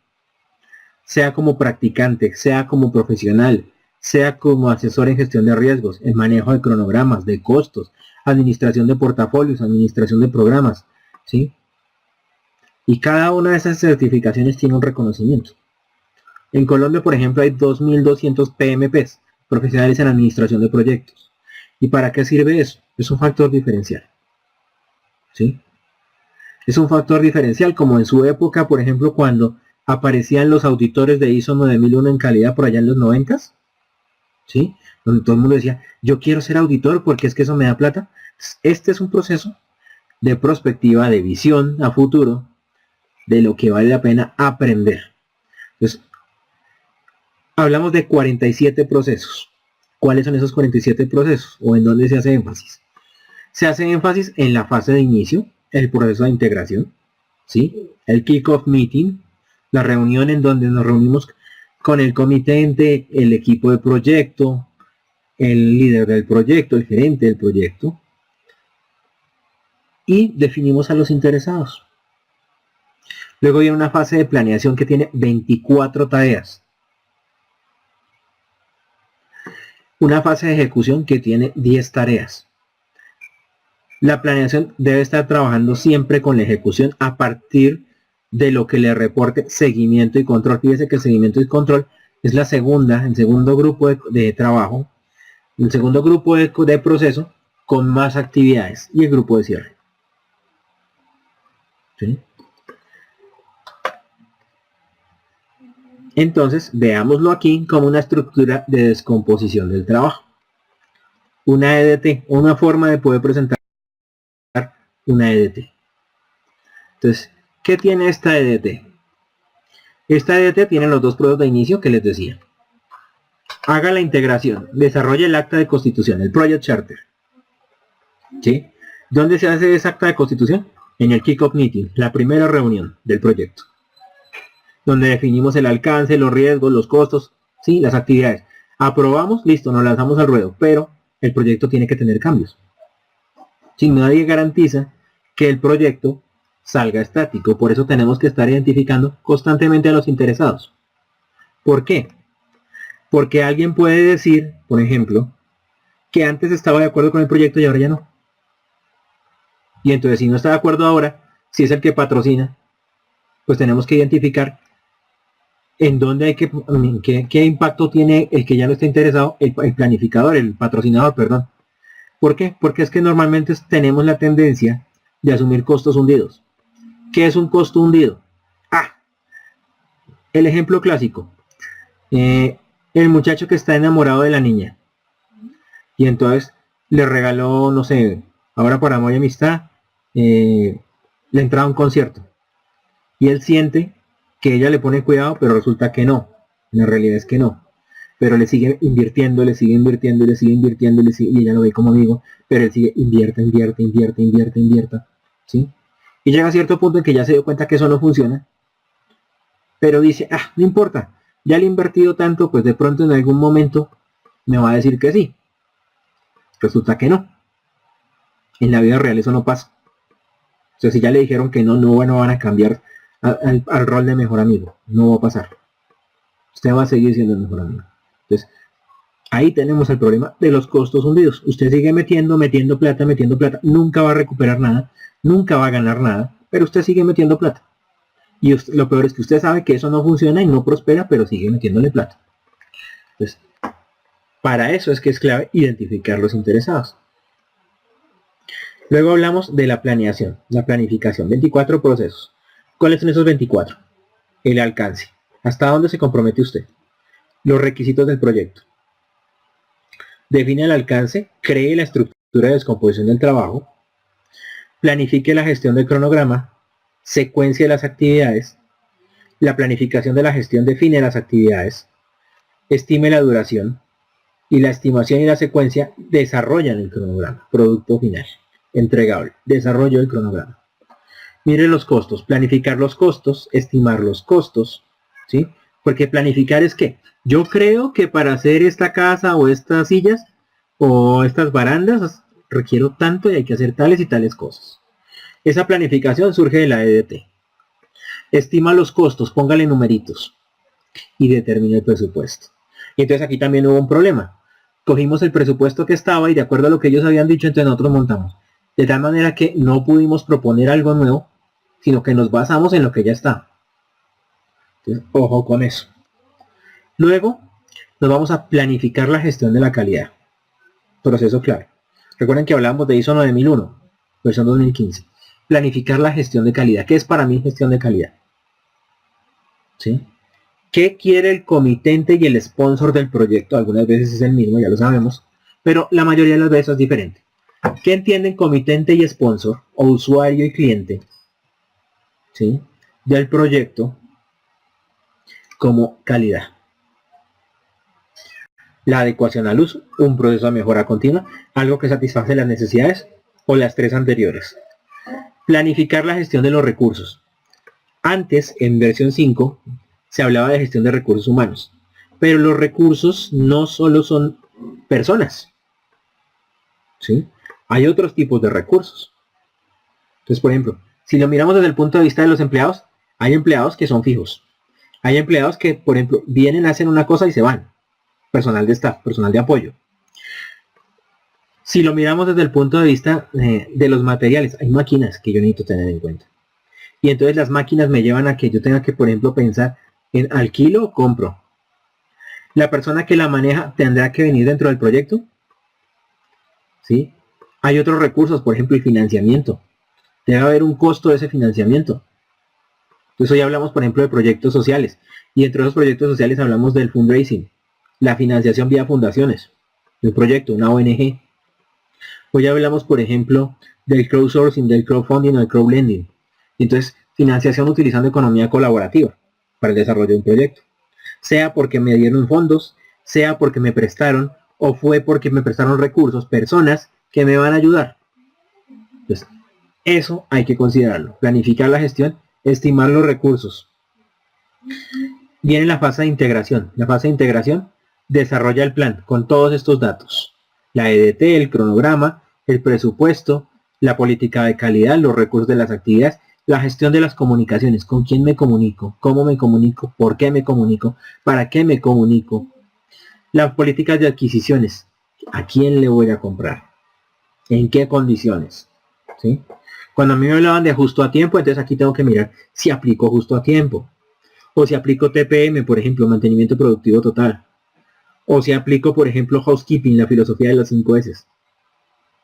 sea como practicante, sea como profesional, sea como asesor en gestión de riesgos, en manejo de cronogramas, de costos, administración de portafolios, administración de programas, ¿sí? Y cada una de esas certificaciones tiene un reconocimiento. En Colombia, por ejemplo, hay 2.200 PMPs, profesionales en administración de proyectos. ¿Y para qué sirve eso? Es un factor diferencial, ¿sí? Es un factor diferencial, como en su época, por ejemplo, cuando aparecían los auditores de ISO 9001 en calidad por allá en los 90s, ¿sí? Donde todo el mundo decía, yo quiero ser auditor porque es que eso me da plata. Este es un proceso de prospectiva, de visión a futuro, de lo que vale la pena aprender. Entonces, hablamos de 47 procesos. ¿Cuáles son esos 47 procesos? ¿O en dónde se hace énfasis? Se hace énfasis en la fase de inicio, el proceso de integración, ¿sí? El kick-off meeting, la reunión en donde nos reunimos con el comitente, el equipo de proyecto, el líder del proyecto, el gerente del proyecto, y definimos a los interesados. Luego viene una fase de planeación que tiene 24 tareas. Una fase de ejecución que tiene 10 tareas. La planeación debe estar trabajando siempre con la ejecución a partir de lo que le reporte seguimiento y control. Fíjese que el seguimiento y control es el segundo grupo de trabajo, el segundo grupo de proceso con más actividades y el grupo de cierre. ¿Sí? Entonces, veámoslo aquí como una estructura de descomposición del trabajo. Una EDT, una forma de poder presentar una EDT. Entonces, ¿qué tiene esta EDT? Esta EDT tiene los dos procesos de inicio que les decía. Haga la integración, desarrolle el acta de constitución, el Project Charter. ¿Sí? ¿Dónde se hace esa acta de constitución? En el Kick-Off Meeting, la primera reunión del proyecto, donde definimos el alcance, los riesgos, los costos, ¿sí? Las actividades. Aprobamos, listo, nos lanzamos al ruedo, pero el proyecto tiene que tener cambios. Si nadie garantiza que el proyecto salga estático, por eso tenemos que estar identificando constantemente a los interesados. ¿Por qué? Porque alguien puede decir, por ejemplo, que antes estaba de acuerdo con el proyecto y ahora ya no. Y entonces si no está de acuerdo ahora, si es el que patrocina, pues tenemos que identificar en dónde hay qué impacto tiene el que ya no está interesado, el planificador, el patrocinador, perdón. ¿Por qué? Porque es que normalmente tenemos la tendencia de asumir costos hundidos. ¿Qué es un costo hundido? El ejemplo clásico. El muchacho que está enamorado de la niña. Y entonces le regaló, no sé, ahora por amor y amistad, la entrada a un concierto. Y él siente que ella le pone cuidado, pero resulta que no. La realidad es que no. Pero le sigue invirtiendo, le sigue invirtiendo, le sigue invirtiendo, y ella lo ve como amigo, pero él sigue invierte, ¿sí? Y llega a cierto punto en que ya se dio cuenta que eso no funciona, pero dice, no importa, ya le he invertido tanto, pues de pronto en algún momento me va a decir que sí. Resulta que no. En la vida real eso no pasa. O sea, si ya le dijeron que no, bueno, van a cambiar al rol de mejor amigo. No va a pasar. Usted va a seguir siendo el mejor amigo. Entonces, ahí tenemos el problema de los costos hundidos. Usted sigue metiendo plata, nunca va a recuperar nada, nunca va a ganar nada, pero usted sigue metiendo plata. Y lo peor es que usted sabe que eso no funciona y no prospera, pero sigue metiéndole plata. Entonces, para eso es que es clave identificar los interesados. Luego hablamos de la planeación, la planificación, 24 procesos. ¿Cuáles son esos 24? El alcance. ¿Hasta dónde se compromete usted? Los requisitos del proyecto. Define el alcance, cree la estructura de descomposición del trabajo, planifique la gestión del cronograma, secuencia las actividades, la planificación de la gestión define las actividades, estime la duración y la estimación y la secuencia desarrollan el cronograma, producto final, entregable, desarrollo del cronograma. Mire los costos, planificar los costos, estimar los costos, ¿sí? Porque planificar es que yo creo que para hacer esta casa o estas sillas o estas barandas requiero tanto y hay que hacer tales y tales cosas. Esa planificación surge de la EDT. Estima los costos, póngale numeritos y determine el presupuesto. Y entonces aquí también hubo un problema. Cogimos el presupuesto que estaba y de acuerdo a lo que ellos habían dicho, entonces nosotros montamos. De tal manera que no pudimos proponer algo nuevo, sino que nos basamos en lo que ya está. Entonces, ojo con eso. Luego nos vamos a planificar la gestión de la calidad. Proceso clave. Recuerden que hablábamos de ISO 9001, versión 2015. Planificar la gestión de calidad. ¿Qué es para mí gestión de calidad? ¿Sí? ¿Qué quiere el comitente y el sponsor del proyecto? Algunas veces es el mismo, ya lo sabemos, pero la mayoría de las veces es diferente. ¿Qué entienden comitente y sponsor, o usuario y cliente, ¿sí?, del proyecto como calidad? La adecuación al uso, un proceso de mejora continua, algo que satisface las necesidades o las tres anteriores. Planificar la gestión de los recursos. Antes, en versión 5, se hablaba de gestión de recursos humanos, pero los recursos no solo son personas, ¿sí? Hay otros tipos de recursos. Entonces, por ejemplo, si lo miramos desde el punto de vista de los empleados, hay empleados que son fijos. Hay empleados que, por ejemplo, vienen, hacen una cosa y se van. Personal de staff, personal de apoyo. Si lo miramos desde el punto de vista de los materiales, hay máquinas que yo necesito tener en cuenta. Y entonces las máquinas me llevan a que yo tenga que, por ejemplo, pensar en alquilo o compro. La persona que la maneja tendrá que venir dentro del proyecto. ¿Sí? Hay otros recursos, por ejemplo, el financiamiento. Debe haber un costo de ese financiamiento. Entonces hoy hablamos, por ejemplo, de proyectos sociales. Y entre esos proyectos sociales hablamos del fundraising, la financiación vía fundaciones, un proyecto, una ONG. Hoy hablamos, por ejemplo, del crowdsourcing, del crowdfunding o del crowdlending. Entonces, financiación utilizando economía colaborativa para el desarrollo de un proyecto. Sea porque me dieron fondos, sea porque me prestaron, o fue porque me prestaron recursos, personas que me van a ayudar. Entonces, eso hay que considerarlo. Planificar la gestión, estimar los recursos. Viene la fase de integración. La fase de integración desarrolla el plan con todos estos datos. La EDT, el cronograma, el presupuesto, la política de calidad, los recursos de las actividades, la gestión de las comunicaciones, con quién me comunico, cómo me comunico, por qué me comunico, para qué me comunico. Las políticas de adquisiciones, a quién le voy a comprar, en qué condiciones. ¿Sí? Cuando a mí me hablaban de justo a tiempo, entonces aquí tengo que mirar si aplico justo a tiempo. O si aplico TPM, por ejemplo, mantenimiento productivo total. O si aplico, por ejemplo, housekeeping, la filosofía de los 5 S.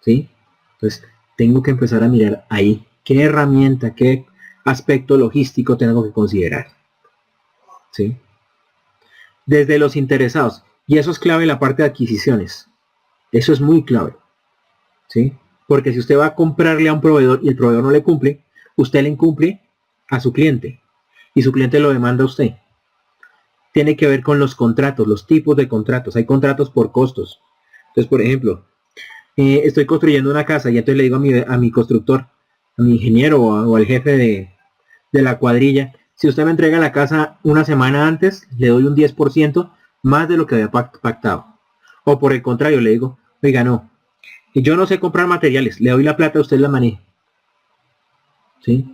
¿Sí? Entonces, tengo que empezar a mirar ahí qué herramienta, qué aspecto logístico tengo que considerar. ¿Sí? Desde los interesados. Y eso es clave en la parte de adquisiciones. Eso es muy clave. ¿Sí? Porque si usted va a comprarle a un proveedor y el proveedor no le cumple, usted le incumple a su cliente. Y su cliente lo demanda a usted. Tiene que ver con los contratos, los tipos de contratos. Hay contratos por costos. Entonces, por ejemplo, estoy construyendo una casa y entonces le digo a mi constructor, a mi ingeniero o al jefe de la cuadrilla, si usted me entrega la casa una semana antes, le doy un 10% más de lo que había pactado. O por el contrario, le digo, oiga, no, yo no sé comprar materiales, le doy la plata, usted la maneja. ¿Sí?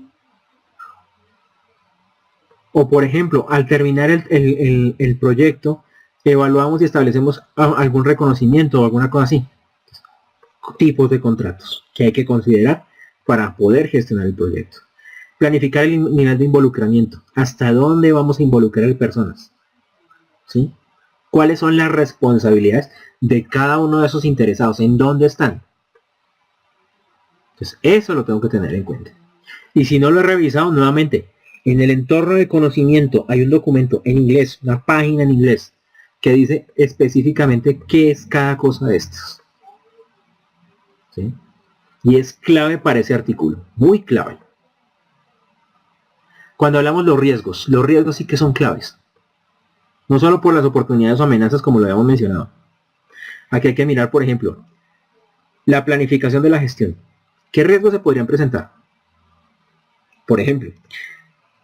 O por ejemplo, al terminar el proyecto, evaluamos y establecemos algún reconocimiento o alguna cosa así. Tipos de contratos que hay que considerar para poder gestionar el proyecto. Planificar el nivel de involucramiento. ¿Hasta dónde vamos a involucrar personas? ¿Sí? ¿Cuáles son las responsabilidades de cada uno de esos interesados? ¿En dónde están? Entonces, eso lo tengo que tener en cuenta. Y si no lo he revisado, nuevamente, en el entorno de conocimiento hay un documento en inglés, una página en inglés, que dice específicamente qué es cada cosa de estos. ¿Sí? Y es clave para ese artículo, muy clave. Cuando hablamos de los riesgos sí que son claves. No solo por las oportunidades o amenazas como lo habíamos mencionado. Aquí hay que mirar, por ejemplo, la planificación de la gestión. ¿Qué riesgos se podrían presentar? Por ejemplo,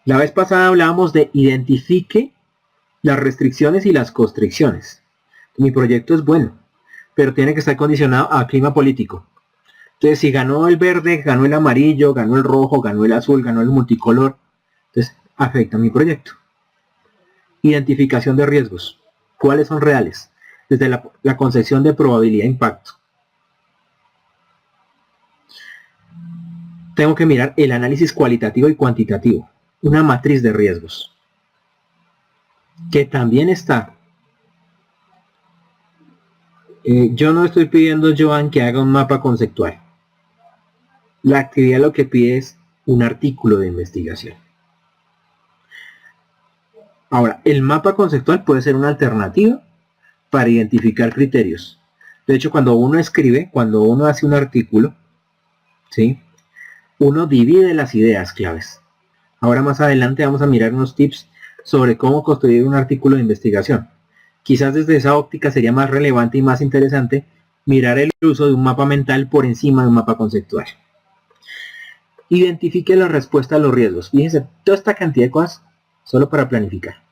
la vez pasada hablábamos de identifique las restricciones y las constricciones. Mi proyecto es bueno, pero tiene que estar condicionado a clima político. Entonces, si ganó el verde, ganó el amarillo, ganó el rojo, ganó el azul, ganó el multicolor, entonces afecta mi proyecto. Identificación de riesgos. ¿Cuáles son reales? Desde la concepción de probabilidad de impacto. Tengo que mirar el análisis cualitativo y cuantitativo. Una matriz de riesgos. Que también está. Yo no estoy pidiendo, Joan, que haga un mapa conceptual. La actividad lo que pide es un artículo de investigación. Ahora, el mapa conceptual puede ser una alternativa para identificar criterios. De hecho, cuando uno escribe, cuando uno hace un artículo, ¿sí? Uno divide las ideas claves. Ahora más adelante vamos a mirar unos tips sobre cómo construir un artículo de investigación. Quizás desde esa óptica sería más relevante y más interesante mirar el uso de un mapa mental por encima de un mapa conceptual. Identifique la respuesta a los riesgos. Fíjense, toda esta cantidad de cosas solo para planificar.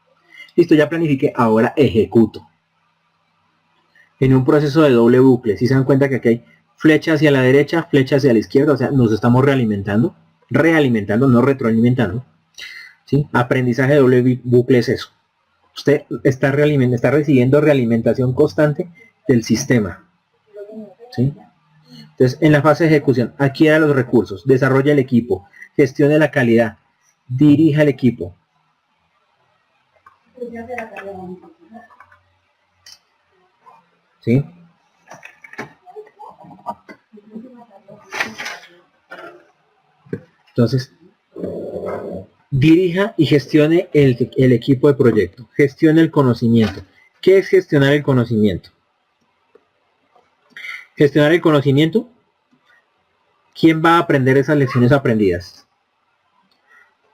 Listo, ya planifique, ahora ejecuto. En un proceso de doble bucle, si se dan cuenta que aquí hay flecha hacia la derecha, flecha hacia la izquierda, o sea, nos estamos realimentando, no retroalimentando. ¿Sí? Aprendizaje de doble bucle es eso. Usted está recibiendo realimentación constante del sistema. ¿Sí? Entonces, en la fase de ejecución, adquiera los recursos, desarrolla el equipo, gestione la calidad, dirija el equipo. ¿Sí? Entonces, dirija y gestione el equipo de proyecto. Gestione el conocimiento. ¿Qué es gestionar el conocimiento? Gestionar el conocimiento. ¿Quién va a aprender esas lecciones aprendidas?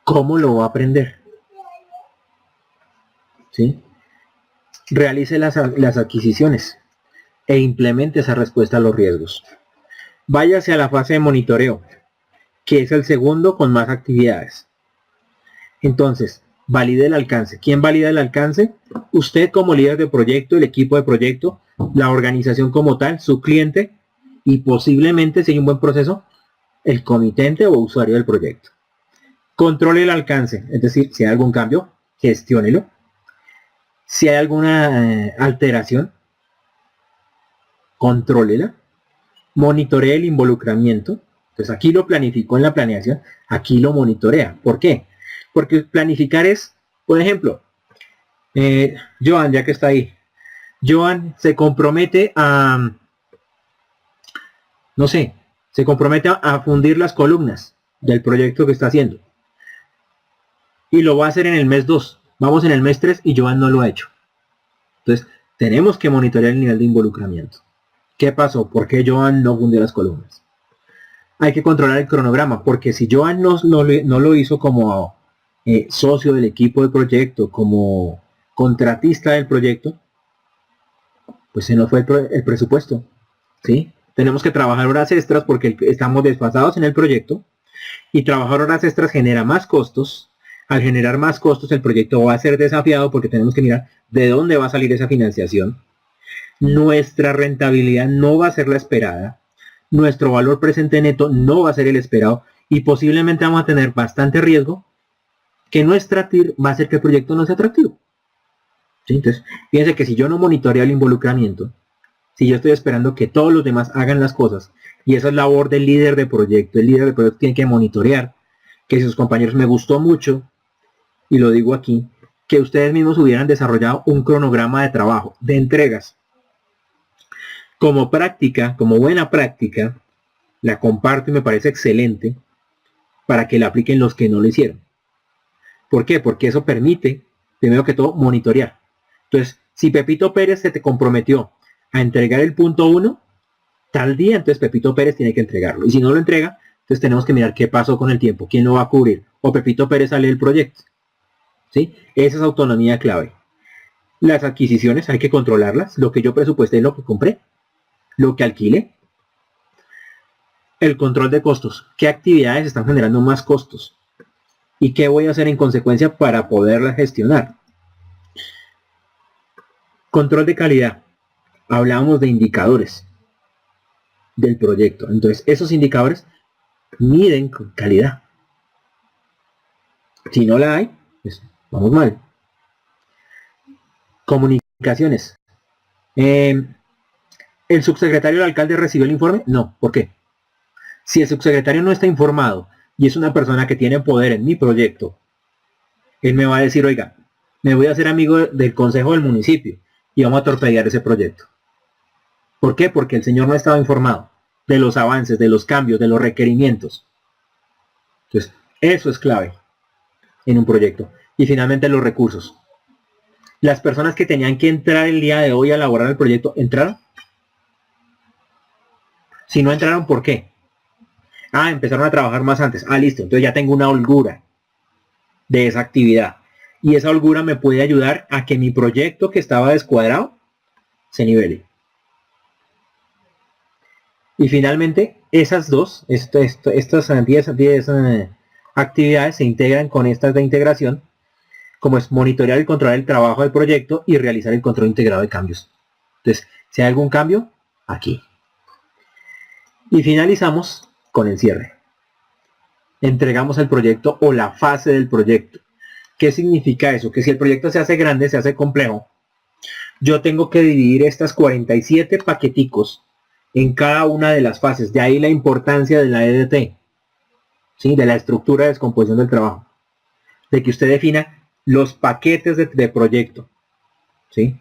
¿Cómo lo va a aprender? ¿Sí? Realice las adquisiciones e implemente esa respuesta a los riesgos. Váyase a la fase de monitoreo, que es el segundo con más actividades. Entonces, valide el alcance. ¿Quién valida el alcance? Usted como líder de proyecto, el equipo de proyecto, la organización como tal, su cliente y posiblemente, si hay un buen proceso, el comitente o usuario del proyecto. Controle el alcance, es decir, si hay algún cambio, gestiónelo. Si hay alguna alteración, contrólela. Monitoree el involucramiento. Entonces aquí lo planificó en la planeación, aquí lo monitorea. ¿Por qué? Porque planificar es, por ejemplo, Joan, ya que está ahí, Joan se compromete a, no sé, se compromete a fundir las columnas del proyecto que está haciendo. Y lo va a hacer en el mes 2. Vamos en el mes 3 y Joan no lo ha hecho. Entonces, tenemos que monitorear el nivel de involucramiento. ¿Qué pasó? ¿Por qué Joan no fundió las columnas? Hay que controlar el cronograma, porque si Joan no lo hizo como socio del equipo de proyecto, como contratista del proyecto, pues se nos fue el presupuesto. ¿Sí? Tenemos que trabajar horas extras porque estamos desfasados en el proyecto, y trabajar horas extras genera más costos. Al generar más costos, el proyecto va a ser desafiado porque tenemos que mirar de dónde va a salir esa financiación. Nuestra rentabilidad no va a ser la esperada. Nuestro valor presente neto no va a ser el esperado y posiblemente vamos a tener bastante riesgo que nuestra TIR va a hacer que el proyecto no sea atractivo. ¿Sí? Entonces, fíjense que si yo no monitoreo el involucramiento, si yo estoy esperando que todos los demás hagan las cosas, y esa es labor del líder de proyecto, el líder de proyecto tiene que monitorear que si sus compañeros me gustó mucho, y lo digo aquí, que ustedes mismos hubieran desarrollado un cronograma de trabajo, de entregas. Como práctica, como buena práctica, la comparto y me parece excelente para que la apliquen los que no lo hicieron. ¿Por qué? Porque eso permite, primero que todo, monitorear. Entonces, si Pepito Pérez se te comprometió a entregar el punto 1, tal día, entonces Pepito Pérez tiene que entregarlo. Y si no lo entrega, entonces tenemos que mirar qué pasó con el tiempo, quién lo va a cubrir. O Pepito Pérez sale del proyecto. ¿Sí? Esa es autonomía clave. Las adquisiciones hay que controlarlas. Lo que yo presupuesté, lo que compré, lo que alquilé. El control de costos. ¿Qué actividades están generando más costos? ¿Y qué voy a hacer en consecuencia para poderlas gestionar? Control de calidad. Hablábamos de indicadores del proyecto. Entonces, esos indicadores miden calidad. Si no la hay, pues vamos mal. Comunicaciones. ¿El subsecretario del alcalde recibió el informe? No. ¿Por qué? Si el subsecretario no está informado y es una persona que tiene poder en mi proyecto, él me va a decir, oiga, me voy a hacer amigo del consejo del municipio y vamos a torpedear ese proyecto. ¿Por qué? Porque el señor no estaba informado de los avances, de los cambios, de los requerimientos. Entonces, eso es clave en un proyecto. Y finalmente los recursos. Las personas que tenían que entrar el día de hoy a elaborar el proyecto, ¿entraron? Si no entraron, ¿por qué? Ah, empezaron a trabajar más antes. Ah, listo. Entonces ya tengo una holgura de esa actividad. Y esa holgura me puede ayudar a que mi proyecto que estaba descuadrado se nivele. Y finalmente, esas dos, estas 10 actividades se integran con estas de integración, como es monitorear y controlar el trabajo del proyecto y realizar el control integrado de cambios. Entonces, si hay algún cambio, aquí. Y finalizamos con el cierre. Entregamos el proyecto o la fase del proyecto. ¿Qué significa eso? Que si el proyecto se hace grande, se hace complejo, yo tengo que dividir estas 47 paqueticos en cada una de las fases. De ahí la importancia de la EDT, ¿sí? De la estructura de descomposición del trabajo. De que usted defina los paquetes de proyecto, ¿sí?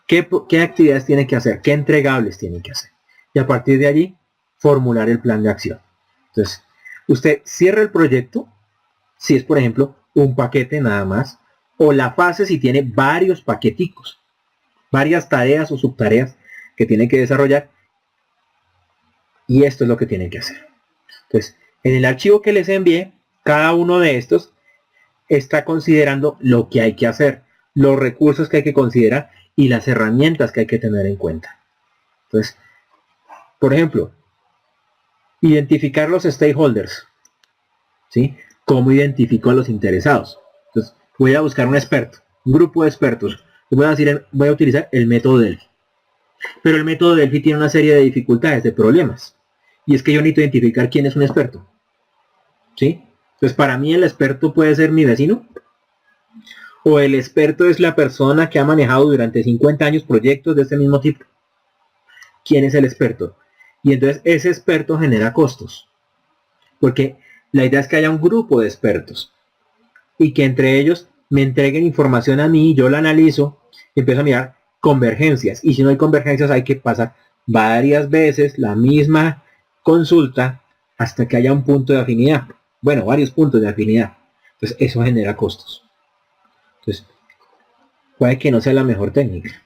¿Qué actividades tiene que hacer? ¿Qué entregables tiene que hacer? Y a partir de allí, formular el plan de acción. Entonces, usted cierra el proyecto, si es, por ejemplo, un paquete nada más, o la fase si tiene varios paqueticos, varias tareas o subtareas que tiene que desarrollar, y esto es lo que tienen que hacer. Entonces, en el archivo que les envié, cada uno de estos está considerando lo que hay que hacer, los recursos que hay que considerar y las herramientas que hay que tener en cuenta. Entonces, por ejemplo, identificar los stakeholders, ¿sí? ¿Cómo identifico a los interesados? Entonces, voy a buscar un experto, un grupo de expertos. Voy a utilizar el método Delphi. Pero el método Delphi tiene una serie de dificultades, de problemas. Y es que yo necesito identificar quién es un experto, ¿sí? Entonces, para mí el experto puede ser mi vecino, o el experto es la persona que ha manejado durante 50 años proyectos de este mismo tipo. ¿Quién es el experto? Y entonces ese experto genera costos. Porque la idea es que haya un grupo de expertos y que entre ellos me entreguen información a mí, yo la analizo y empiezo a mirar convergencias. Y si no hay convergencias hay que pasar varias veces la misma consulta hasta que haya un punto de afinidad. Bueno, varios puntos de afinidad. Entonces eso genera costos. Entonces puede que no sea la mejor técnica.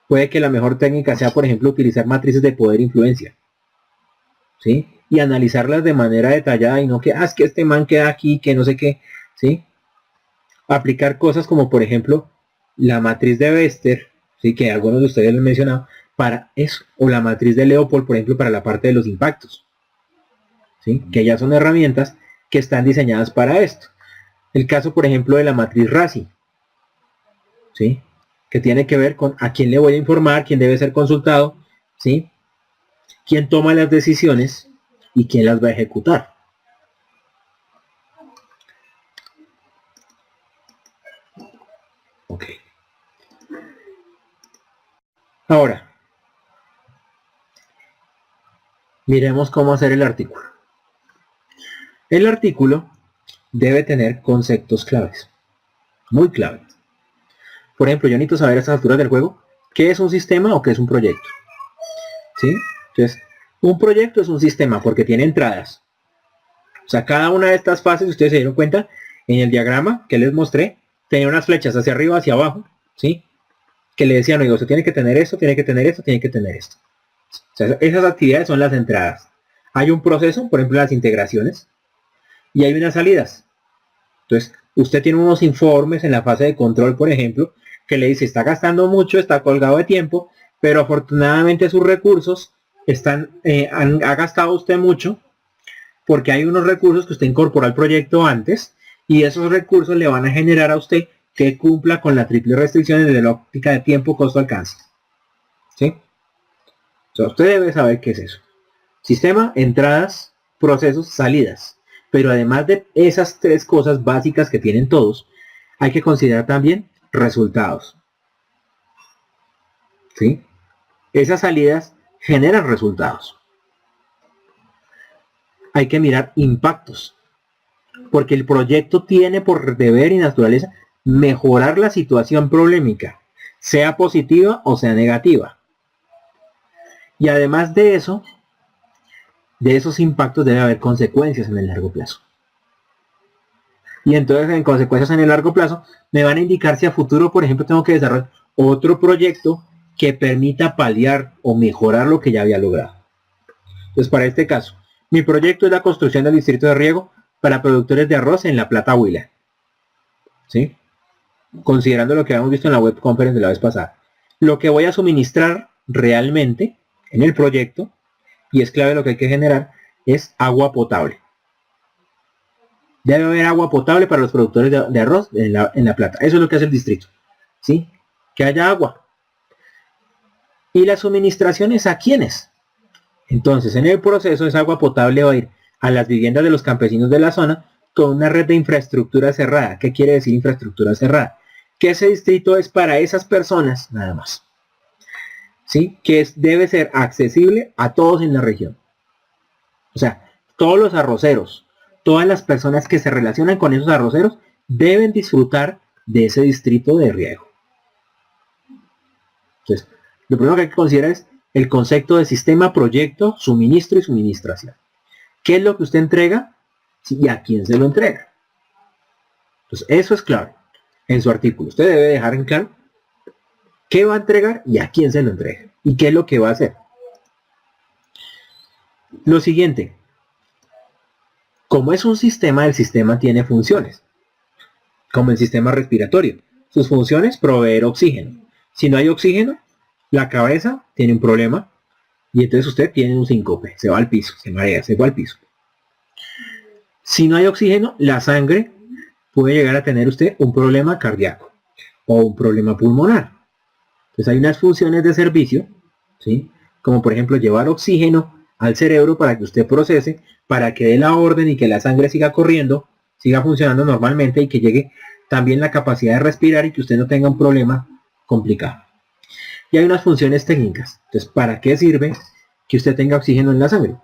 Puede que la mejor técnica sea, por ejemplo, utilizar matrices de poder e influencia, ¿sí? Y analizarlas de manera detallada y no que, es que este man queda aquí, que no sé qué, ¿sí? Aplicar cosas como, por ejemplo, la matriz de Wester, ¿sí? Que algunos de ustedes lo han mencionado, para eso. O la matriz de Leopold, por ejemplo, para la parte de los impactos, ¿sí? Que ya son herramientas que están diseñadas para esto. El caso, por ejemplo, de la matriz RASI, ¿sí? Que tiene que ver con a quién le voy a informar, quién debe ser consultado, ¿sí? Quién toma las decisiones y quién las va a ejecutar. Ok. Ahora, miremos cómo hacer el artículo. El artículo debe tener conceptos claves, muy claves. Por ejemplo, yo necesito saber a estas alturas del juego qué es un sistema o qué es un proyecto, ¿sí? Entonces, un proyecto es un sistema porque tiene entradas. O sea, cada una de estas fases, ustedes se dieron cuenta, en el diagrama que les mostré, tenía unas flechas hacia arriba, hacia abajo, ¿sí? Que le decían, oiga, usted tiene que tener esto, tiene que tener esto, tiene que tener esto. O sea, esas actividades son las entradas. Hay un proceso, por ejemplo, las integraciones, y hay unas salidas. Entonces, usted tiene unos informes en la fase de control, por ejemplo, que le dice, está gastando mucho, está colgado de tiempo, pero afortunadamente sus recursos ha gastado usted mucho, porque hay unos recursos que usted incorporó al proyecto antes, y esos recursos le van a generar a usted que cumpla con la triple restricción desde la óptica de tiempo, costo, alcance. ¿Sí? O sea, usted debe saber qué es eso. Sistema, entradas, procesos, salidas. Pero además de esas tres cosas básicas que tienen todos, hay que considerar también resultados. ¿Sí? Esas salidas generan resultados. Hay que mirar impactos. Porque el proyecto tiene por deber y naturaleza mejorar la situación problemática, sea positiva o sea negativa. Y además de eso, de esos impactos debe haber consecuencias en el largo plazo. Y entonces en consecuencias en el largo plazo me van a indicar si a futuro, por ejemplo, tengo que desarrollar otro proyecto que permita paliar o mejorar lo que ya había logrado. Entonces para este caso, mi proyecto es la construcción del distrito de riego para productores de arroz en La Plata, Huila. ¿Sí? Considerando lo que habíamos visto en la web conference de la vez pasada. Lo que voy a suministrar realmente en el proyecto, y es clave lo que hay que generar, es agua potable. Debe haber agua potable para los productores de arroz en La Plata. Eso es lo que hace el distrito. ¿Sí? Que haya agua. ¿Y las suministraciones a quiénes? Entonces, en el proceso, esa agua potable va a ir a las viviendas de los campesinos de la zona con una red de infraestructura cerrada. ¿Qué quiere decir infraestructura cerrada? Que ese distrito es para esas personas nada más. ¿Sí? Que debe ser accesible a todos en la región. O sea, todos los arroceros, todas las personas que se relacionan con esos arroceros deben disfrutar de ese distrito de riego. Entonces, lo primero que hay que considerar es el concepto de sistema, proyecto, suministro y suministración. ¿Qué es lo que usted entrega y a quién se lo entrega? Entonces, eso es clave en su artículo. Usted debe dejar en claro qué va a entregar y a quién se lo entrega y qué es lo que va a hacer. Lo siguiente, como es un sistema, el sistema tiene funciones, como el sistema respiratorio. Sus funciones, proveer oxígeno. Si no hay oxígeno, la cabeza tiene un problema y entonces usted tiene un síncope, se va al piso, se marea, se va al piso. Si no hay oxígeno, la sangre puede llegar a tener usted un problema cardíaco o un problema pulmonar. Entonces hay unas funciones de servicio, ¿sí? Como por ejemplo llevar oxígeno al cerebro para que usted procese, para que dé la orden y que la sangre siga corriendo, siga funcionando normalmente y que llegue también la capacidad de respirar y que usted no tenga un problema complicado. Y hay unas funciones técnicas. Entonces, ¿para qué sirve que usted tenga oxígeno en la sangre?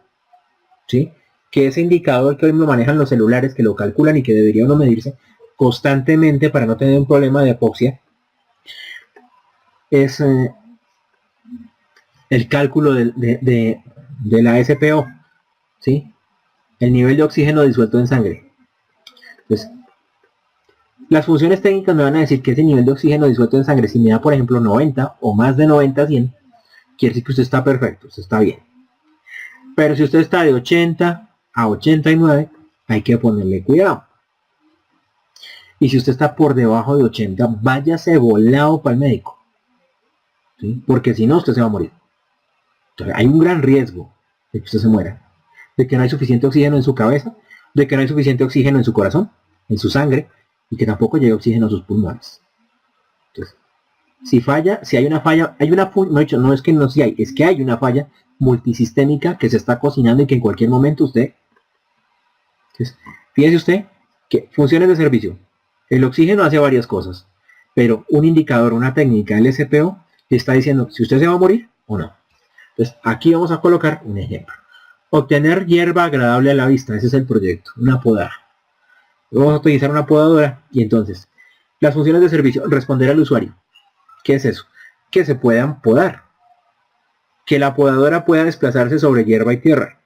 ¿Sí? Que ese indicador que hoy lo manejan los celulares, que lo calculan y que debería uno medirse constantemente para no tener un problema de hipoxia, es el cálculo de la SPO, ¿sí? El nivel de oxígeno disuelto en sangre. Entonces, las funciones técnicas me van a decir que ese nivel de oxígeno disuelto en sangre, si me da por ejemplo 90 o más de 90, 100, quiere decir que usted está perfecto, usted está bien. Pero si usted está de 80 a 89, hay que ponerle cuidado. Y si usted está por debajo de 80, váyase volado para el médico, ¿sí? Porque si no, usted se va a morir. Entonces, hay un gran riesgo de que usted se muera, de que no hay suficiente oxígeno en su cabeza, de que no hay suficiente oxígeno en su corazón, en su sangre, y que tampoco llegue oxígeno a sus pulmones. Entonces, si falla, si hay una falla, no es que no si hay, es que hay una falla multisistémica que se está cocinando y que en cualquier momento usted... Entonces, fíjese usted que funciones de servicio. El oxígeno hace varias cosas, pero un indicador, una técnica, el SPO, le está diciendo si usted se va a morir o no. Entonces, aquí vamos a colocar un ejemplo. Obtener hierba agradable a la vista, ese es el proyecto, una podada. Vamos a utilizar una podadora y entonces, las funciones de servicio, responder al usuario. ¿Qué es eso? Que se puedan podar. Que la podadora pueda desplazarse sobre hierba y tierra.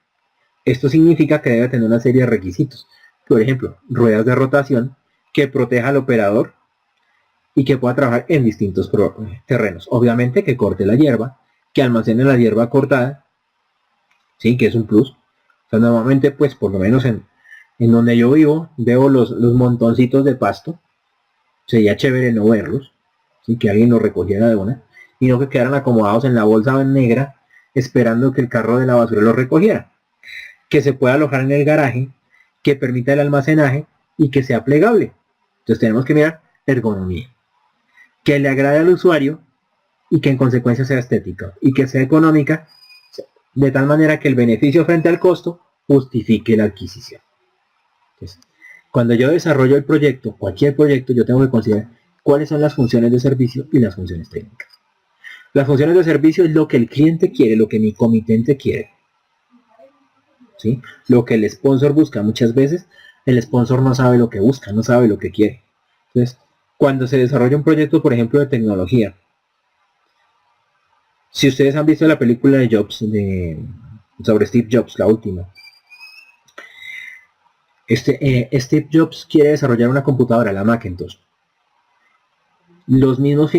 Esto significa que debe tener una serie de requisitos. Por ejemplo, ruedas de rotación que proteja al operador y que pueda trabajar en distintos terrenos. Obviamente que corte la hierba, que almacene la hierba cortada, sí, que es un plus. O sea, normalmente, pues, por lo menos en donde yo vivo, veo los montoncitos de pasto. Sería chévere no verlos, ¿sí? Que alguien los recogiera de una, y no que quedaran acomodados en la bolsa negra, esperando que el carro de la basura los recogiera. Que se pueda alojar en el garaje, que permita el almacenaje y que sea plegable. Entonces tenemos que mirar ergonomía. Que le agrade al usuario y que en consecuencia sea estética y que sea económica, de tal manera que el beneficio frente al costo justifique la adquisición. Entonces, cuando yo desarrollo el proyecto, cualquier proyecto, yo tengo que considerar cuáles son las funciones de servicio y las funciones técnicas. Las funciones de servicio es lo que el cliente quiere, lo que mi comitente quiere, ¿sí? Lo que el sponsor busca. Muchas veces el sponsor no sabe lo que busca, no sabe lo que quiere. Entonces, cuando se desarrolla un proyecto, por ejemplo, de tecnología, si ustedes han visto la película de Jobs, sobre Steve Jobs, la última, Steve Jobs quiere desarrollar una computadora, la Macintosh. Los mismos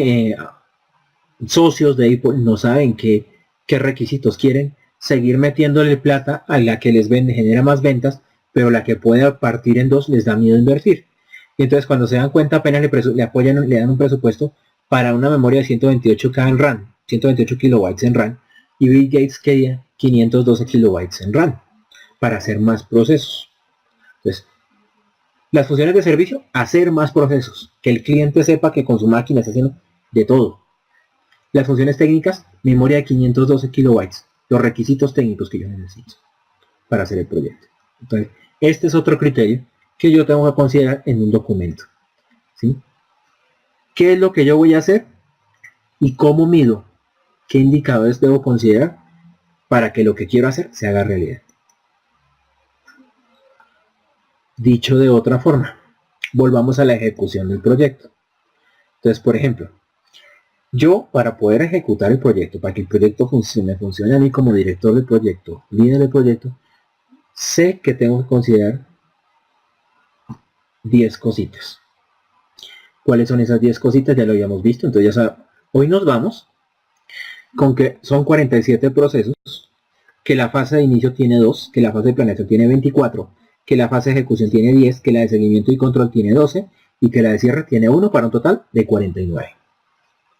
socios de Apple no saben qué requisitos quieren, seguir metiéndole plata a la que les vende, genera más ventas, pero la que puede partir en dos les da miedo invertir. Y entonces cuando se dan cuenta apenas le dan un presupuesto para una memoria de 128K en RAM, 128 kilobytes en RAM, y Bill Gates quería 512 kilobytes en RAM para hacer más procesos. Entonces, las funciones de servicio, hacer más procesos, que el cliente sepa que con su máquina está haciendo de todo. Las funciones técnicas, memoria de 512 kilobytes, los requisitos técnicos que yo necesito para hacer el proyecto. Entonces, este es otro criterio que yo tengo que considerar en un documento, ¿sí? ¿Qué es lo que yo voy a hacer y cómo mido? ¿Qué indicadores debo considerar para que lo que quiero hacer se haga realidad? Dicho de otra forma, volvamos a la ejecución del proyecto. Entonces, por ejemplo, yo para poder ejecutar el proyecto, para que el proyecto funcione a mí como director del proyecto, líder del proyecto, sé que tengo que considerar 10 cositas. ¿Cuáles son esas 10 cositas? Ya lo habíamos visto, entonces ya saben, hoy nos vamos con que son 47 procesos, que la fase de inicio tiene 2, que la fase de planeación tiene 24, que la fase de ejecución tiene 10, que la de seguimiento y control tiene 12 y que la de cierre tiene 1 para un total de 49.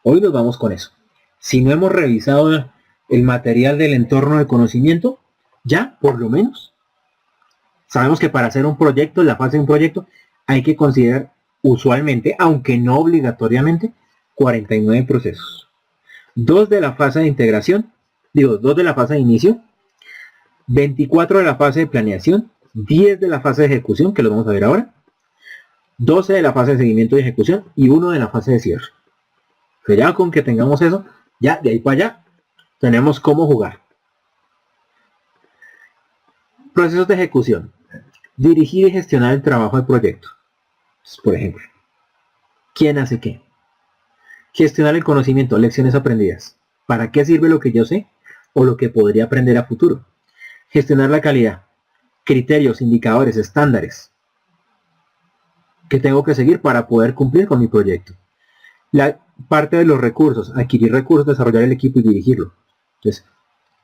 Hoy nos vamos con eso. Si no hemos revisado el material del entorno de conocimiento, ya por lo menos sabemos que para hacer un proyecto, la fase de un proyecto, hay que considerar usualmente, aunque no obligatoriamente, 49 procesos. 2 de la fase de integración, 2 de la fase de inicio, 24 de la fase de planeación, 10 de la fase de ejecución, que lo vamos a ver ahora, 12 de la fase de seguimiento y ejecución y 1 de la fase de cierre. Pero ya con que tengamos eso, ya de ahí para allá, tenemos cómo jugar. Procesos de ejecución. Dirigir y gestionar el trabajo del proyecto. Por ejemplo, ¿quién hace qué? Gestionar el conocimiento, lecciones aprendidas. ¿Para qué sirve lo que yo sé o lo que podría aprender a futuro? Gestionar la calidad. Criterios, indicadores, estándares que tengo que seguir para poder cumplir con mi proyecto. La parte de los recursos, adquirir recursos, desarrollar el equipo y dirigirlo. Entonces,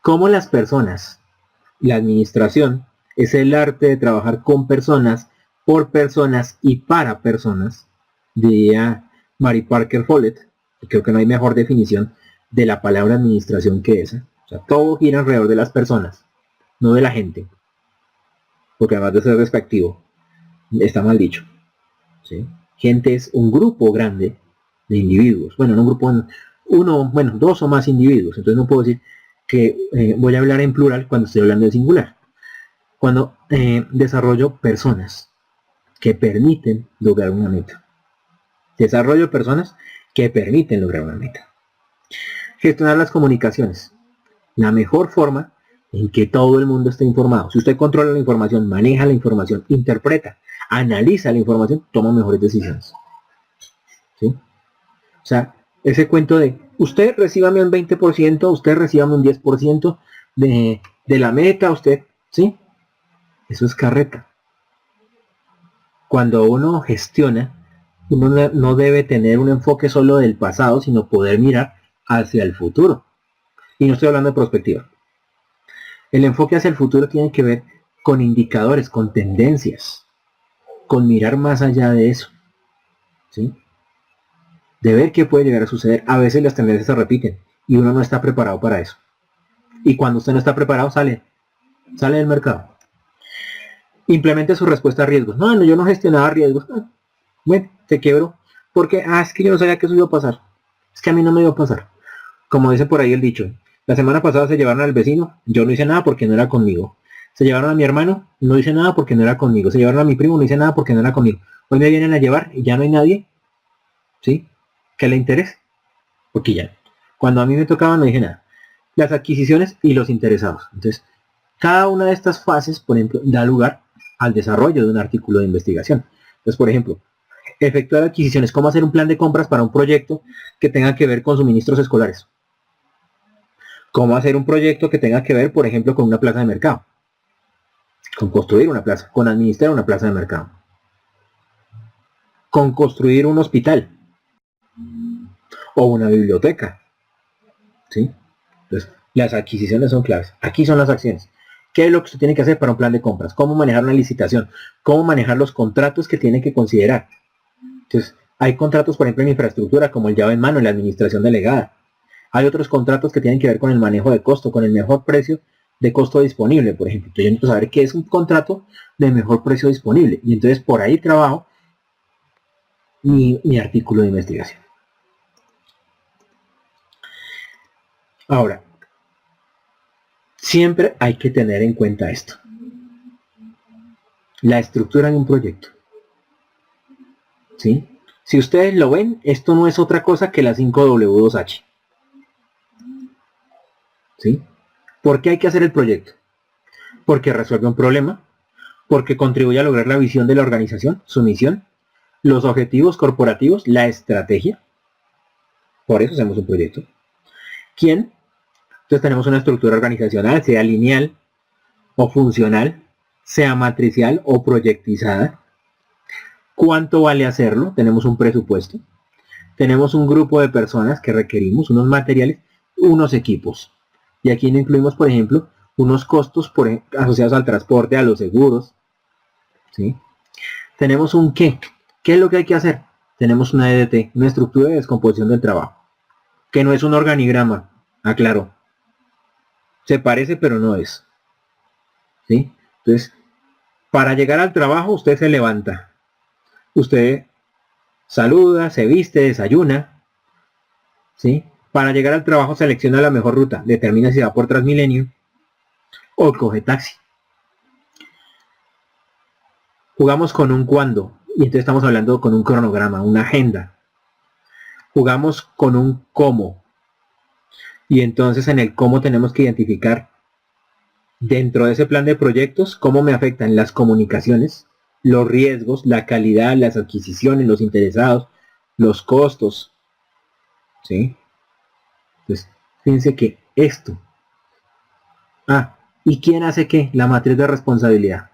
¿cómo las personas, la administración, es el arte de trabajar con personas, por personas y para personas? Diría Mary Parker Follett, y creo que no hay mejor definición de la palabra administración que esa. O sea, todo gira alrededor de las personas, no de la gente. Porque además de ser despectivo, está mal dicho, ¿sí? Gente es un grupo grande de individuos. Bueno, no un grupo, bueno, 2 o más individuos. Entonces no puedo decir que voy a hablar en plural cuando estoy hablando de singular. Cuando desarrollo personas que permiten lograr una meta. Desarrollo personas que permiten lograr una meta. Gestionar las comunicaciones. La mejor forma en que todo el mundo esté informado. Si usted controla la información, maneja la información, interpreta, analiza la información, toma mejores decisiones. ¿Sí? O sea, ese cuento de usted recíbame un 20%, usted recíbame un 10% de la meta, usted, ¿sí? Eso es carreta. Cuando uno gestiona, uno no debe tener un enfoque solo del pasado, sino poder mirar hacia el futuro. Y no estoy hablando de perspectiva. El enfoque hacia el futuro tiene que ver con indicadores, con tendencias, con mirar más allá de eso, ¿sí? De ver qué puede llegar a suceder. A veces las tendencias se repiten y uno no está preparado para eso. Y cuando usted no está preparado, sale del mercado. Implemente su respuesta a riesgos. No, yo no gestionaba riesgos. Bueno, te quebro. Porque, es que yo no sabía que eso iba a pasar. Es que a mí no me iba a pasar. Como dice por ahí el dicho. La semana pasada se llevaron al vecino. Yo no hice nada porque no era conmigo. Se llevaron a mi hermano. No hice nada porque no era conmigo. Se llevaron a mi primo. No hice nada porque no era conmigo. Hoy me vienen a llevar y ya no hay nadie. ¿Sí? Que le interese. Porque ya. Cuando a mí me tocaba no dije nada. Las adquisiciones y los interesados. Entonces, cada una de estas fases, por ejemplo, da lugar al desarrollo de un artículo de investigación. Entonces, por ejemplo, efectuar adquisiciones, cómo hacer un plan de compras para un proyecto que tenga que ver con suministros escolares. Cómo hacer un proyecto que tenga que ver, por ejemplo, con una plaza de mercado. Con construir una plaza, con administrar una plaza de mercado. Con construir un hospital. O una biblioteca. ¿Sí? Entonces, las adquisiciones son claves. Aquí son las acciones. ¿Qué es lo que usted tiene que hacer para un plan de compras? ¿Cómo manejar una licitación? ¿Cómo manejar los contratos que tiene que considerar? Entonces, hay contratos, por ejemplo, en infraestructura, como el llave en mano, en la administración delegada. Hay otros contratos que tienen que ver con el manejo de costo, con el mejor precio de costo disponible, por ejemplo. Entonces yo necesito saber qué es un contrato de mejor precio disponible. Y entonces por ahí trabajo mi artículo de investigación. Ahora, siempre hay que tener en cuenta esto. La estructura de un proyecto. ¿Sí? Si ustedes lo ven, esto no es otra cosa que la 5W2H. ¿Sí? ¿Por qué hay que hacer el proyecto? Porque resuelve un problema, porque contribuye a lograr la visión de la organización, su misión, los objetivos corporativos, la estrategia. Por eso hacemos un proyecto. ¿Quién? Entonces tenemos una estructura organizacional, sea lineal o funcional, sea matricial o proyectizada. ¿Cuánto vale hacerlo? Tenemos un presupuesto. Tenemos un grupo de personas que requerimos, unos materiales, unos equipos. Y aquí no incluimos, por ejemplo, unos costos asociados al transporte, a los seguros. ¿Sí? Tenemos un qué. ¿Qué es lo que hay que hacer? Tenemos una EDT, una estructura de descomposición del trabajo, que no es un organigrama, aclaro. Se parece, pero no es. ¿Sí? Entonces, para llegar al trabajo, usted se levanta. Usted saluda, se viste, desayuna. ¿Sí? Para llegar al trabajo selecciona la mejor ruta, determina si va por Transmilenio o coge taxi. Jugamos con un cuándo, y entonces estamos hablando con un cronograma, una agenda. Jugamos con un cómo, y entonces en el cómo tenemos que identificar dentro de ese plan de proyectos cómo me afectan las comunicaciones, los riesgos, la calidad, las adquisiciones, los interesados, los costos. ¿Sí? Entonces, fíjense que esto. ¿Y quién hace qué? La matriz de responsabilidad.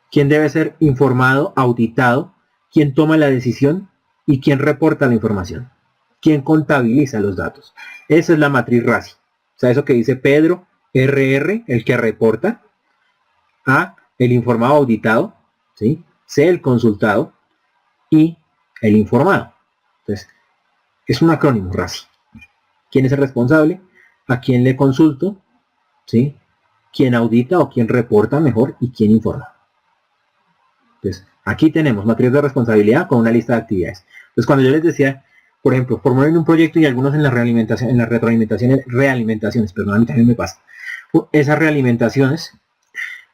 ¿Quién debe ser informado, auditado? ¿Quién toma la decisión? ¿Y quién reporta la información? ¿Quién contabiliza los datos? Esa es la matriz RACI. O sea, eso que dice Pedro, RR, el que reporta. A, el informado auditado. ¿Sí? C, el consultado. Y el informado. Entonces, es un acrónimo RACI. ¿Quién es el responsable? ¿A quién le consulto? ¿Sí? ¿Quién audita o quién reporta mejor? ¿Y quién informa? Entonces, aquí tenemos matriz de responsabilidad con una lista de actividades. Entonces, cuando yo les decía, por ejemplo, formulen un proyecto y algunos en la realimentación, en las realimentaciones, perdón, a mí también me pasa. Esas realimentaciones,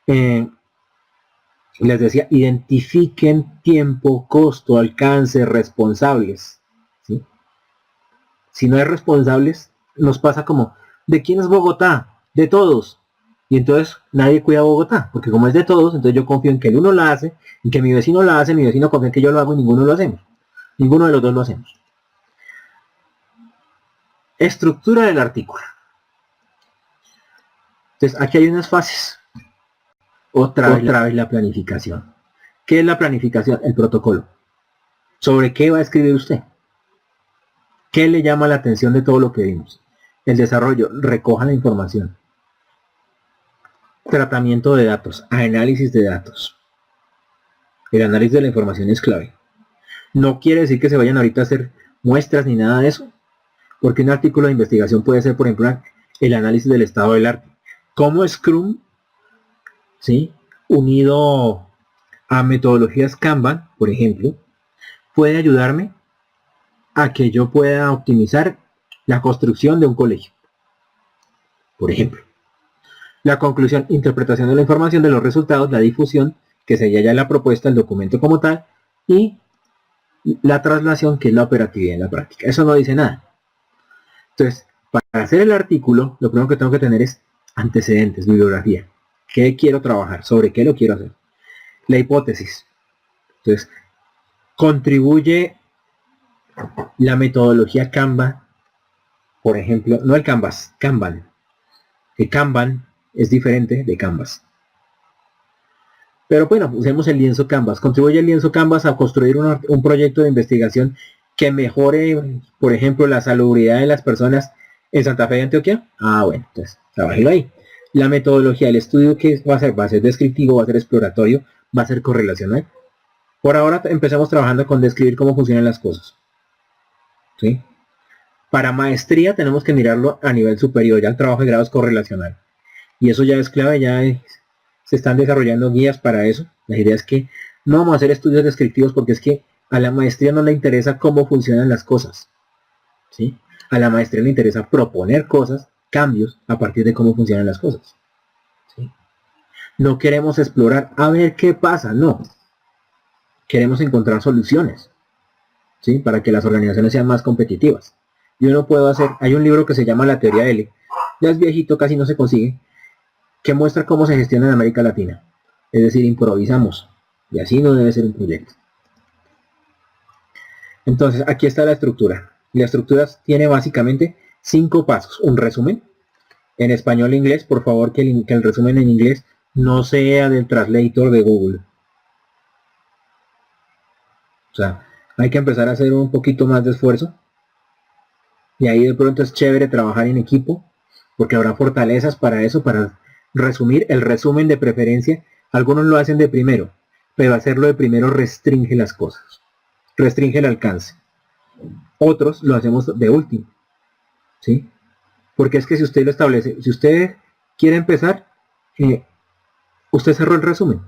les decía, identifiquen tiempo, costo, alcance, responsables. ¿Sí? Si no hay responsables, nos pasa como, ¿de quién es Bogotá? De todos. Y entonces nadie cuida Bogotá, porque como es de todos, entonces yo confío en que el uno la hace, en que mi vecino la hace, mi vecino confía en que yo lo hago y ninguno lo hacemos. Ninguno de los dos lo hacemos. Estructura del artículo. Entonces aquí hay unas fases. Otra vez la planificación. ¿Qué es la planificación? El protocolo. ¿Sobre qué va a escribir usted? ¿Qué le llama la atención de todo lo que vimos? El desarrollo, recoja la información. Tratamiento de datos, análisis de datos. El análisis de la información es clave. No quiere decir que se vayan ahorita a hacer muestras ni nada de eso, porque un artículo de investigación puede ser, por ejemplo, el análisis del estado del arte. Cómo Scrum, ¿sí?, unido a metodologías Kanban, por ejemplo, puede ayudarme a que yo pueda optimizar la construcción de un colegio. Por ejemplo, la conclusión, interpretación de la información, de los resultados, la difusión, que sería ya la propuesta, el documento como tal, y la traslación, que es la operatividad en la práctica. Eso no dice nada. Entonces, para hacer el artículo, lo primero que tengo que tener es antecedentes, bibliografía. ¿Qué quiero trabajar? ¿Sobre qué lo quiero hacer? La hipótesis. Entonces, contribuye la metodología Kanban, por ejemplo, no el Canvas, Kanban. El Kanban es diferente de Canvas. Pero bueno, usemos el lienzo Canvas. Contribuye el lienzo Canvas a construir un proyecto de investigación que mejore, por ejemplo, la salubridad de las personas en Santa Fe de Antioquia. Bueno, entonces, trabajelo ahí. La metodología del estudio que va a ser descriptivo, va a ser exploratorio, va a ser correlacional. Por ahora empezamos trabajando con describir cómo funcionan las cosas. ¿Sí? Para maestría tenemos que mirarlo a nivel superior, ya el trabajo de grado es correlacional. Y eso ya es clave, se están desarrollando guías para eso. La idea es que no vamos a hacer estudios descriptivos porque es que a la maestría no le interesa cómo funcionan las cosas. ¿Sí? A la maestría le interesa proponer cosas, cambios, a partir de cómo funcionan las cosas. ¿Sí? No queremos explorar a ver qué pasa, no. Queremos encontrar soluciones, ¿sí? Para que las organizaciones sean más competitivas. Yo no puedo hacer, hay un libro que se llama La Teoría L, ya es viejito, casi no se consigue, que muestra cómo se gestiona en América Latina. Es decir, improvisamos. Y así no debe ser un proyecto. Entonces, aquí está la estructura. La estructura tiene básicamente 5 pasos. Un resumen. En español e inglés, por favor que el resumen en inglés no sea del translator de Google. O sea, hay que empezar a hacer un poquito más de esfuerzo. Y ahí de pronto es chévere trabajar en equipo, porque habrá fortalezas para eso, para resumir. El resumen de preferencia, algunos lo hacen de primero, pero hacerlo de primero restringe las cosas, restringe el alcance. Otros lo hacemos de último, ¿sí? Porque es que si usted lo establece, si usted quiere empezar, usted cerró el resumen.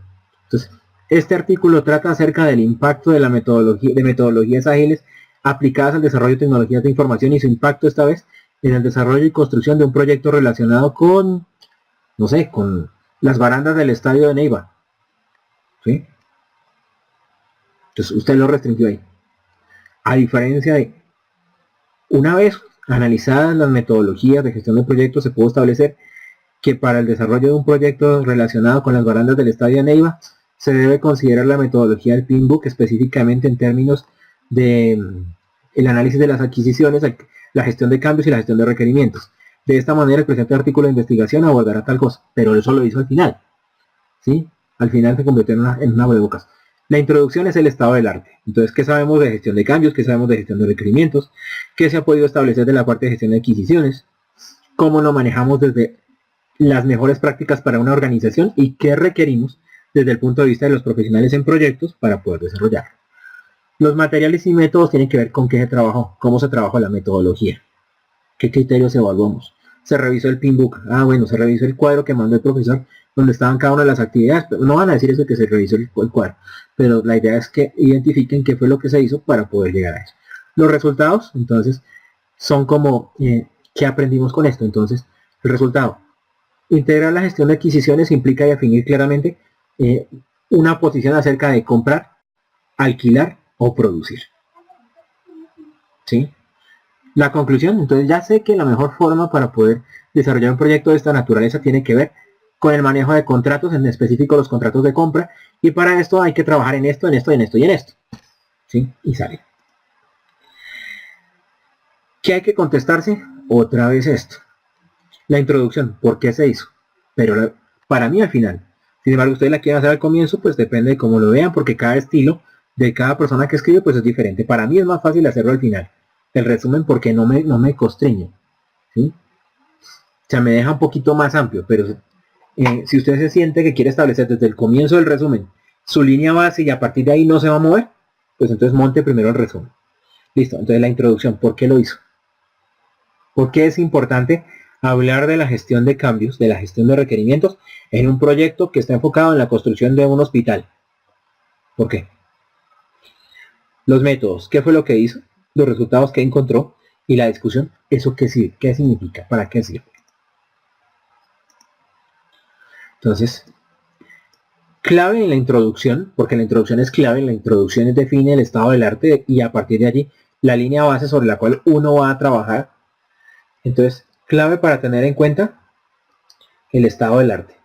Entonces, este artículo trata acerca del impacto de la metodología, de metodologías ágiles aplicadas al desarrollo de tecnologías de información y su impacto esta vez en el desarrollo y construcción de un proyecto relacionado con, no sé, con las barandas del estadio de Neiva. ¿Sí? Entonces usted lo restringió ahí. A diferencia de, una vez analizadas las metodologías de gestión de proyectos, se pudo establecer que para el desarrollo de un proyecto relacionado con las barandas del estadio de Neiva, se debe considerar la metodología del Pinbook específicamente en términos de el análisis de las adquisiciones, la gestión de cambios y la gestión de requerimientos. De esta manera el presente artículo de investigación abordará tal cosa, pero eso lo hizo al final. ¿Sí? Al final se convirtió en una abrebocas. La introducción es el estado del arte. Entonces, ¿qué sabemos de gestión de cambios? ¿Qué sabemos de gestión de requerimientos? ¿Qué se ha podido establecer de la parte de gestión de adquisiciones? ¿Cómo lo manejamos desde las mejores prácticas para una organización? ¿Y qué requerimos desde el punto de vista de los profesionales en proyectos para poder desarrollar? Los materiales y métodos tienen que ver con qué se trabajó, cómo se trabajó la metodología, qué criterios evaluamos. Se revisó el Pinbook, bueno, se revisó el cuadro que mandó el profesor donde estaban cada una de las actividades, pero no van a decir eso que se revisó el cuadro, pero la idea es que identifiquen qué fue lo que se hizo para poder llegar a eso. Los resultados, entonces, son como, ¿qué aprendimos con esto? Entonces, el resultado, integrar la gestión de adquisiciones implica definir claramente una posición acerca de comprar, alquilar o producir. ¿Sí? La conclusión, entonces ya sé que la mejor forma para poder desarrollar un proyecto de esta naturaleza tiene que ver con el manejo de contratos, en específico los contratos de compra, y para esto hay que trabajar en esto, en esto, en esto y en esto. ¿Sí? Y sale. ¿Qué hay que contestarse? Otra vez esto. La introducción, ¿por qué se hizo? Pero para mí al final. Sin embargo, ustedes la quieren hacer al comienzo, pues depende de cómo lo vean, porque cada estilo de cada persona que escribe pues es diferente. Para mí es más fácil hacerlo al final. El resumen porque no me constriñe. ¿Sí? O sea, me deja un poquito más amplio, pero si usted se siente que quiere establecer desde el comienzo del resumen su línea base y a partir de ahí no se va a mover, pues entonces monte primero el resumen. Listo, entonces la introducción, ¿por qué lo hizo? ¿Por qué es importante hablar de la gestión de cambios, de la gestión de requerimientos en un proyecto que está enfocado en la construcción de un hospital? ¿Por qué? Los métodos, ¿qué fue lo que hizo? Los resultados que encontró y la discusión, ¿eso qué sirve? ¿Qué significa? ¿Para qué sirve? Entonces, clave en la introducción, porque la introducción es clave, la introducción define el estado del arte y a partir de allí la línea base sobre la cual uno va a trabajar. Entonces, clave para tener en cuenta el estado del arte.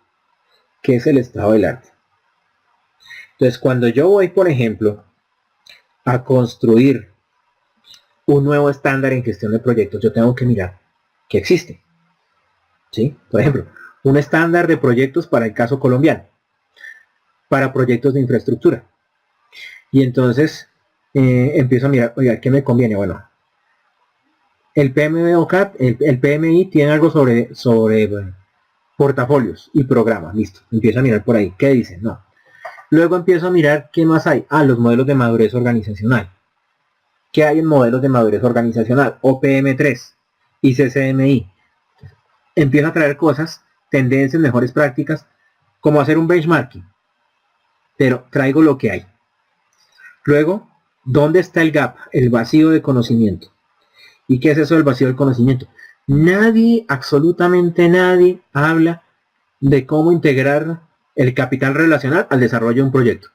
¿Qué es el estado del arte? Entonces, cuando yo voy, por ejemplo, a construir un nuevo estándar en gestión de proyectos, yo tengo que mirar que existe. ¿Sí? Por ejemplo, un estándar de proyectos para el caso colombiano, para proyectos de infraestructura. Y entonces empiezo a mirar, oiga, ¿qué me conviene? Bueno, el PMBOK, el PMI tiene algo sobre portafolios y programas, listo. Empiezo a mirar por ahí, ¿qué dice? No. Luego empiezo a mirar qué más hay. Los modelos de madurez organizacional. ¿Qué hay en modelos de madurez organizacional? OPM3 y CCMI. Empieza a traer cosas, tendencias, mejores prácticas, como hacer un benchmarking. Pero traigo lo que hay. Luego, ¿dónde está el gap? El vacío de conocimiento. ¿Y qué es eso del vacío del conocimiento? Nadie, absolutamente nadie, habla de cómo integrar el capital relacional al desarrollo de un proyecto.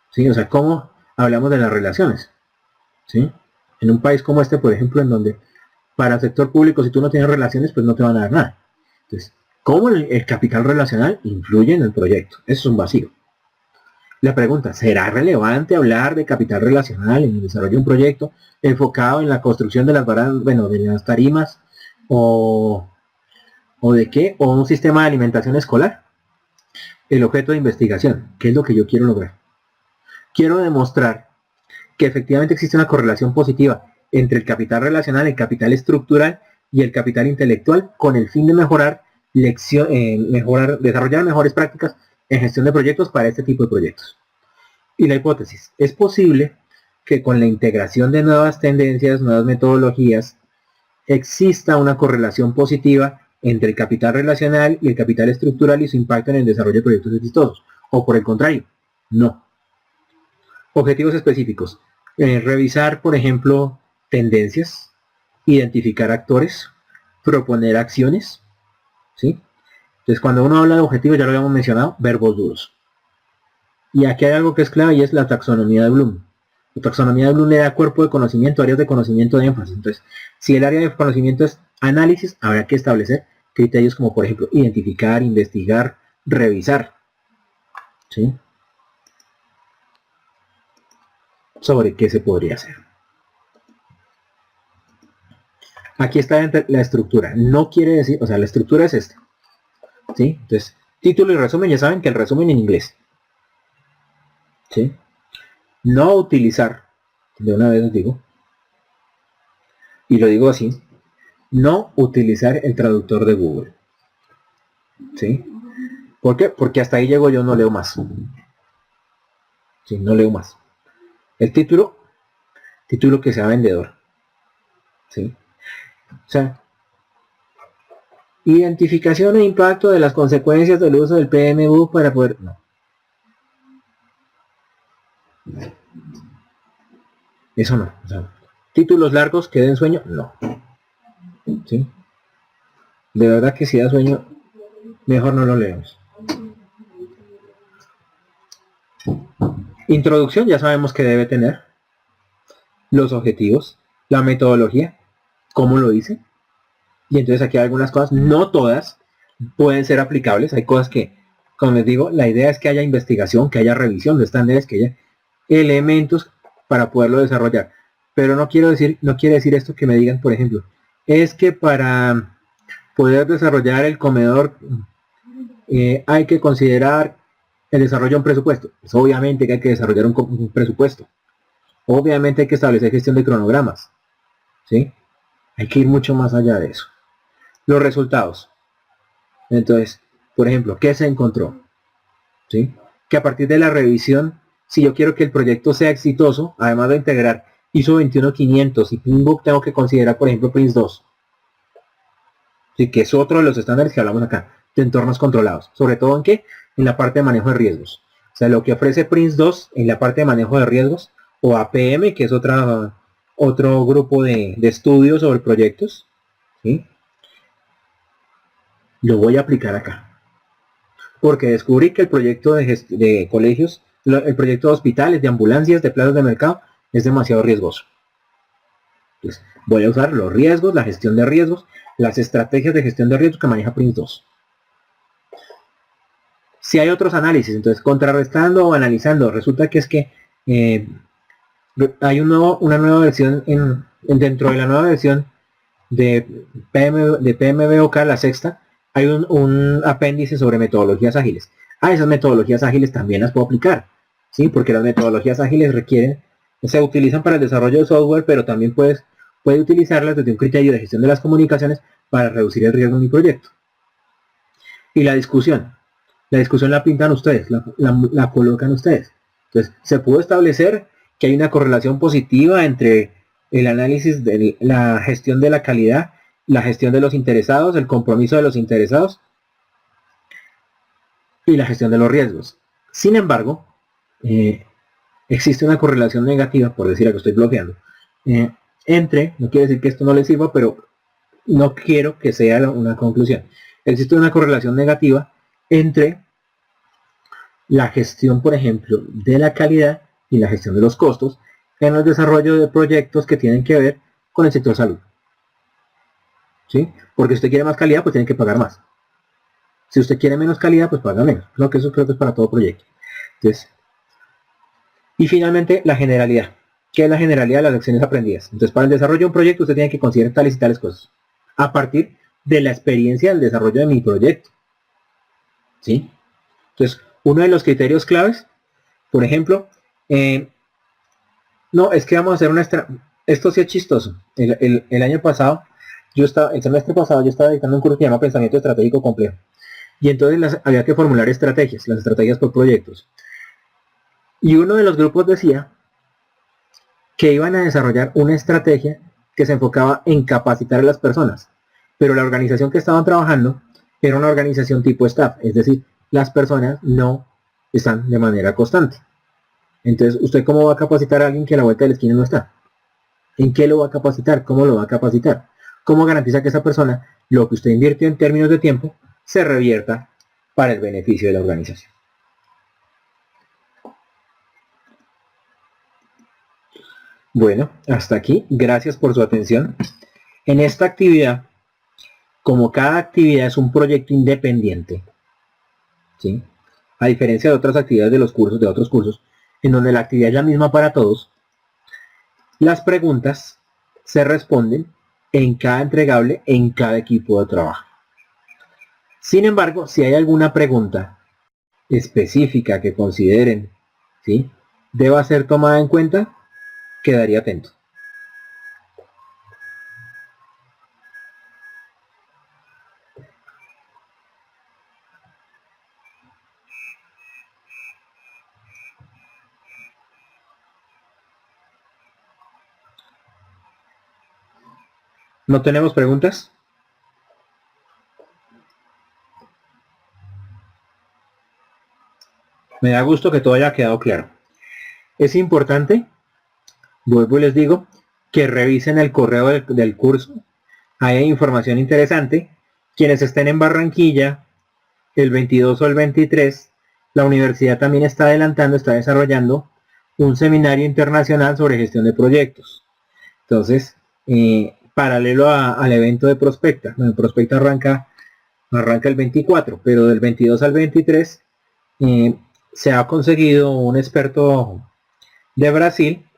¿Sí? O sea, cómo hablamos de las relaciones. ¿Sí? En un país como este, por ejemplo, en donde para el sector público, si tú no tienes relaciones, pues no te van a dar nada. Entonces, ¿cómo el capital relacional influye en el proyecto? Eso es un vacío. La pregunta, ¿será relevante hablar de capital relacional en el desarrollo de un proyecto enfocado en la construcción de las baradas, bueno, de las tarimas o de qué? ¿O un sistema de alimentación escolar? El objeto de investigación, ¿qué es lo que yo quiero lograr? Quiero demostrar que efectivamente existe una correlación positiva entre el capital relacional, el capital estructural y el capital intelectual con el fin de mejorar, desarrollar mejores prácticas en gestión de proyectos para este tipo de proyectos. Y la hipótesis, es posible que con la integración de nuevas tendencias, nuevas metodologías, exista una correlación positiva entre el capital relacional y el capital estructural y su impacto en el desarrollo de proyectos exitosos. O por el contrario, no. Objetivos específicos. Revisar, por ejemplo, tendencias, identificar actores, proponer acciones. ¿Sí? Entonces, cuando uno habla de objetivos, ya lo habíamos mencionado, verbos duros. Y aquí hay algo que es clave y es la taxonomía de Bloom. La taxonomía de Bloom le da cuerpo de conocimiento, áreas de conocimiento de énfasis. Entonces, si el área de conocimiento es análisis, habrá que establecer criterios como, por ejemplo, identificar, investigar, revisar. ¿Sí? Sobre qué se podría hacer. Aquí está la estructura. No quiere decir, o sea, la estructura es esta. ¿Sí? Entonces, título y resumen, ya saben que el resumen en inglés. ¿Sí? No utilizar, de una vez les digo, y lo digo así, no utilizar el traductor de Google. ¿Sí? ¿Por qué? Porque hasta ahí llego yo, no leo más. ¿Sí? No leo más. El título que sea vendedor. ¿Sí? O sea, identificación e impacto de las consecuencias del uso del PMU para poder... No. Eso no. O sea, títulos largos que den sueño, no. ¿Sí? De verdad que si da sueño, mejor no lo leemos. Introducción, ya sabemos que debe tener. Los objetivos, la metodología, cómo lo hice. Y entonces aquí hay algunas cosas, no todas pueden ser aplicables. Hay cosas que, como les digo, la idea es que haya investigación, que haya revisión de estándares, que haya elementos para poderlo desarrollar. Pero no quiere decir esto que me digan, por ejemplo, es que para poder desarrollar el comedor hay que considerar el desarrollo de un presupuesto. Pues obviamente que hay que desarrollar un presupuesto. Obviamente hay que establecer gestión de cronogramas. ¿Sí? Hay que ir mucho más allá de eso. Los resultados. Entonces, por ejemplo, ¿qué se encontró? ¿Sí? Que a partir de la revisión, si yo quiero que el proyecto sea exitoso, además de integrar ISO 21500 y PMBOK, tengo que considerar, por ejemplo, PRINCE2. ¿Sí? Que es otro de los estándares que hablamos acá, de entornos controlados. Sobre todo en qué? En la parte de manejo de riesgos. O sea, lo que ofrece PRINCE2 en la parte de manejo de riesgos, o APM, que es otro grupo de estudios sobre proyectos. ¿Sí? Lo voy a aplicar acá. Porque descubrí que el proyecto de colegios, el proyecto de hospitales, de ambulancias, de plazas de mercado, es demasiado riesgoso. Entonces, voy a usar los riesgos, la gestión de riesgos, las estrategias de gestión de riesgos que maneja PRINCE2. Si hay otros análisis, entonces contrarrestando o analizando, resulta que es que hay una nueva versión dentro de la nueva versión de PMBOK, la sexta, hay un apéndice sobre metodologías ágiles. Esas metodologías ágiles también las puedo aplicar, ¿sí? Porque las metodologías ágiles se utilizan para el desarrollo de software, pero también puede utilizarlas desde un criterio de gestión de las comunicaciones para reducir el riesgo en mi proyecto. Y la discusión la pintan ustedes, la colocan ustedes. Entonces, se pudo establecer que hay una correlación positiva entre el análisis de la gestión de la calidad, la gestión de los interesados, el compromiso de los interesados y la gestión de los riesgos. Sin embargo, existe una correlación negativa, por decir algo, estoy bloqueando, entre, no quiere decir que esto no le sirva, pero no quiero que sea una conclusión. Existe una correlación negativa entre la gestión, por ejemplo, de la calidad y la gestión de los costos en el desarrollo de proyectos que tienen que ver con el sector salud. ¿Sí? Porque si usted quiere más calidad, pues tiene que pagar más. Si usted quiere menos calidad, pues paga menos. Lo que eso creo que es para todo proyecto. Entonces, y finalmente, la generalidad. ¿Qué es la generalidad de las lecciones aprendidas? Entonces, para el desarrollo de un proyecto, usted tiene que considerar tales y tales cosas. A partir de la experiencia del desarrollo de mi proyecto. ¿Sí? Entonces, uno de los criterios claves, por ejemplo, no, es que vamos a hacer una esto sí es chistoso. El año pasado, el semestre pasado, yo estaba dictando un curso que se llama Pensamiento Estratégico Complejo. Y entonces había que formular estrategias, las estrategias por proyectos. Y uno de los grupos decía que iban a desarrollar una estrategia que se enfocaba en capacitar a las personas. Pero la organización que estaban trabajando era una organización tipo staff, es decir, las personas no están de manera constante. Entonces, ¿usted cómo va a capacitar a alguien que a la vuelta de la esquina no está? ¿En qué lo va a capacitar? ¿Cómo lo va a capacitar? ¿Cómo garantiza que esa persona, lo que usted invirtió en términos de tiempo, se revierta para el beneficio de la organización? Bueno, hasta aquí. Gracias por su atención. En esta actividad, como cada actividad es un proyecto independiente, ¿sí? A diferencia de otras actividades de los cursos, de otros cursos, en donde la actividad es la misma para todos, las preguntas se responden en cada entregable, en cada equipo de trabajo. Sin embargo, si hay alguna pregunta específica que consideren, ¿sí?, deba ser tomada en cuenta, quedaría atento. ¿No tenemos preguntas? Me da gusto que todo haya quedado claro. Es importante, vuelvo y les digo, que revisen el correo del curso. Ahí hay información interesante. Quienes estén en Barranquilla, el 22 o el 23, la universidad también está adelantando, está desarrollando un seminario internacional sobre gestión de proyectos. Entonces, paralelo al evento de Prospecta. Bueno, Prospecta arranca el 24, pero del 22 al 23 se ha conseguido un experto de Brasil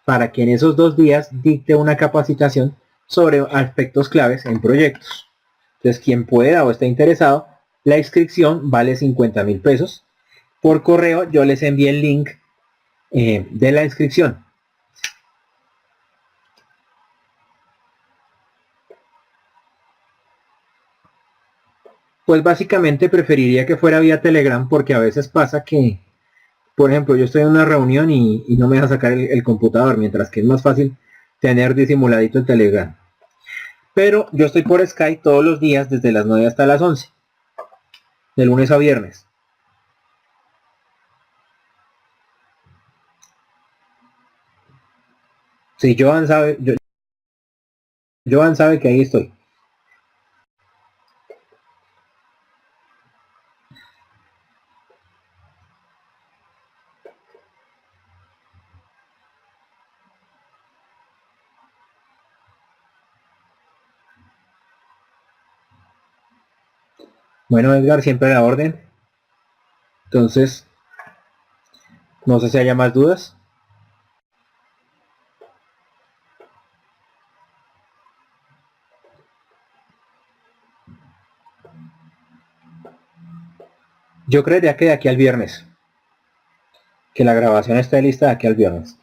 para que en esos 2 días dicte una capacitación sobre aspectos claves en proyectos. Entonces, quien pueda o esté interesado, la inscripción vale 50.000 pesos. Por correo yo les envié el link de la inscripción. Pues básicamente preferiría que fuera vía Telegram, porque a veces pasa que, por ejemplo, yo estoy en una reunión y no me deja sacar el computador, mientras que es más fácil tener disimuladito el Telegram. Pero yo estoy por Skype todos los días desde las 9 hasta las 11, de lunes a viernes. Sí, Joan sabe que ahí estoy. Bueno, Edgar, siempre a la orden. Entonces, no sé si haya más dudas. Yo creería que de aquí al viernes. Que la grabación esté lista de aquí al viernes.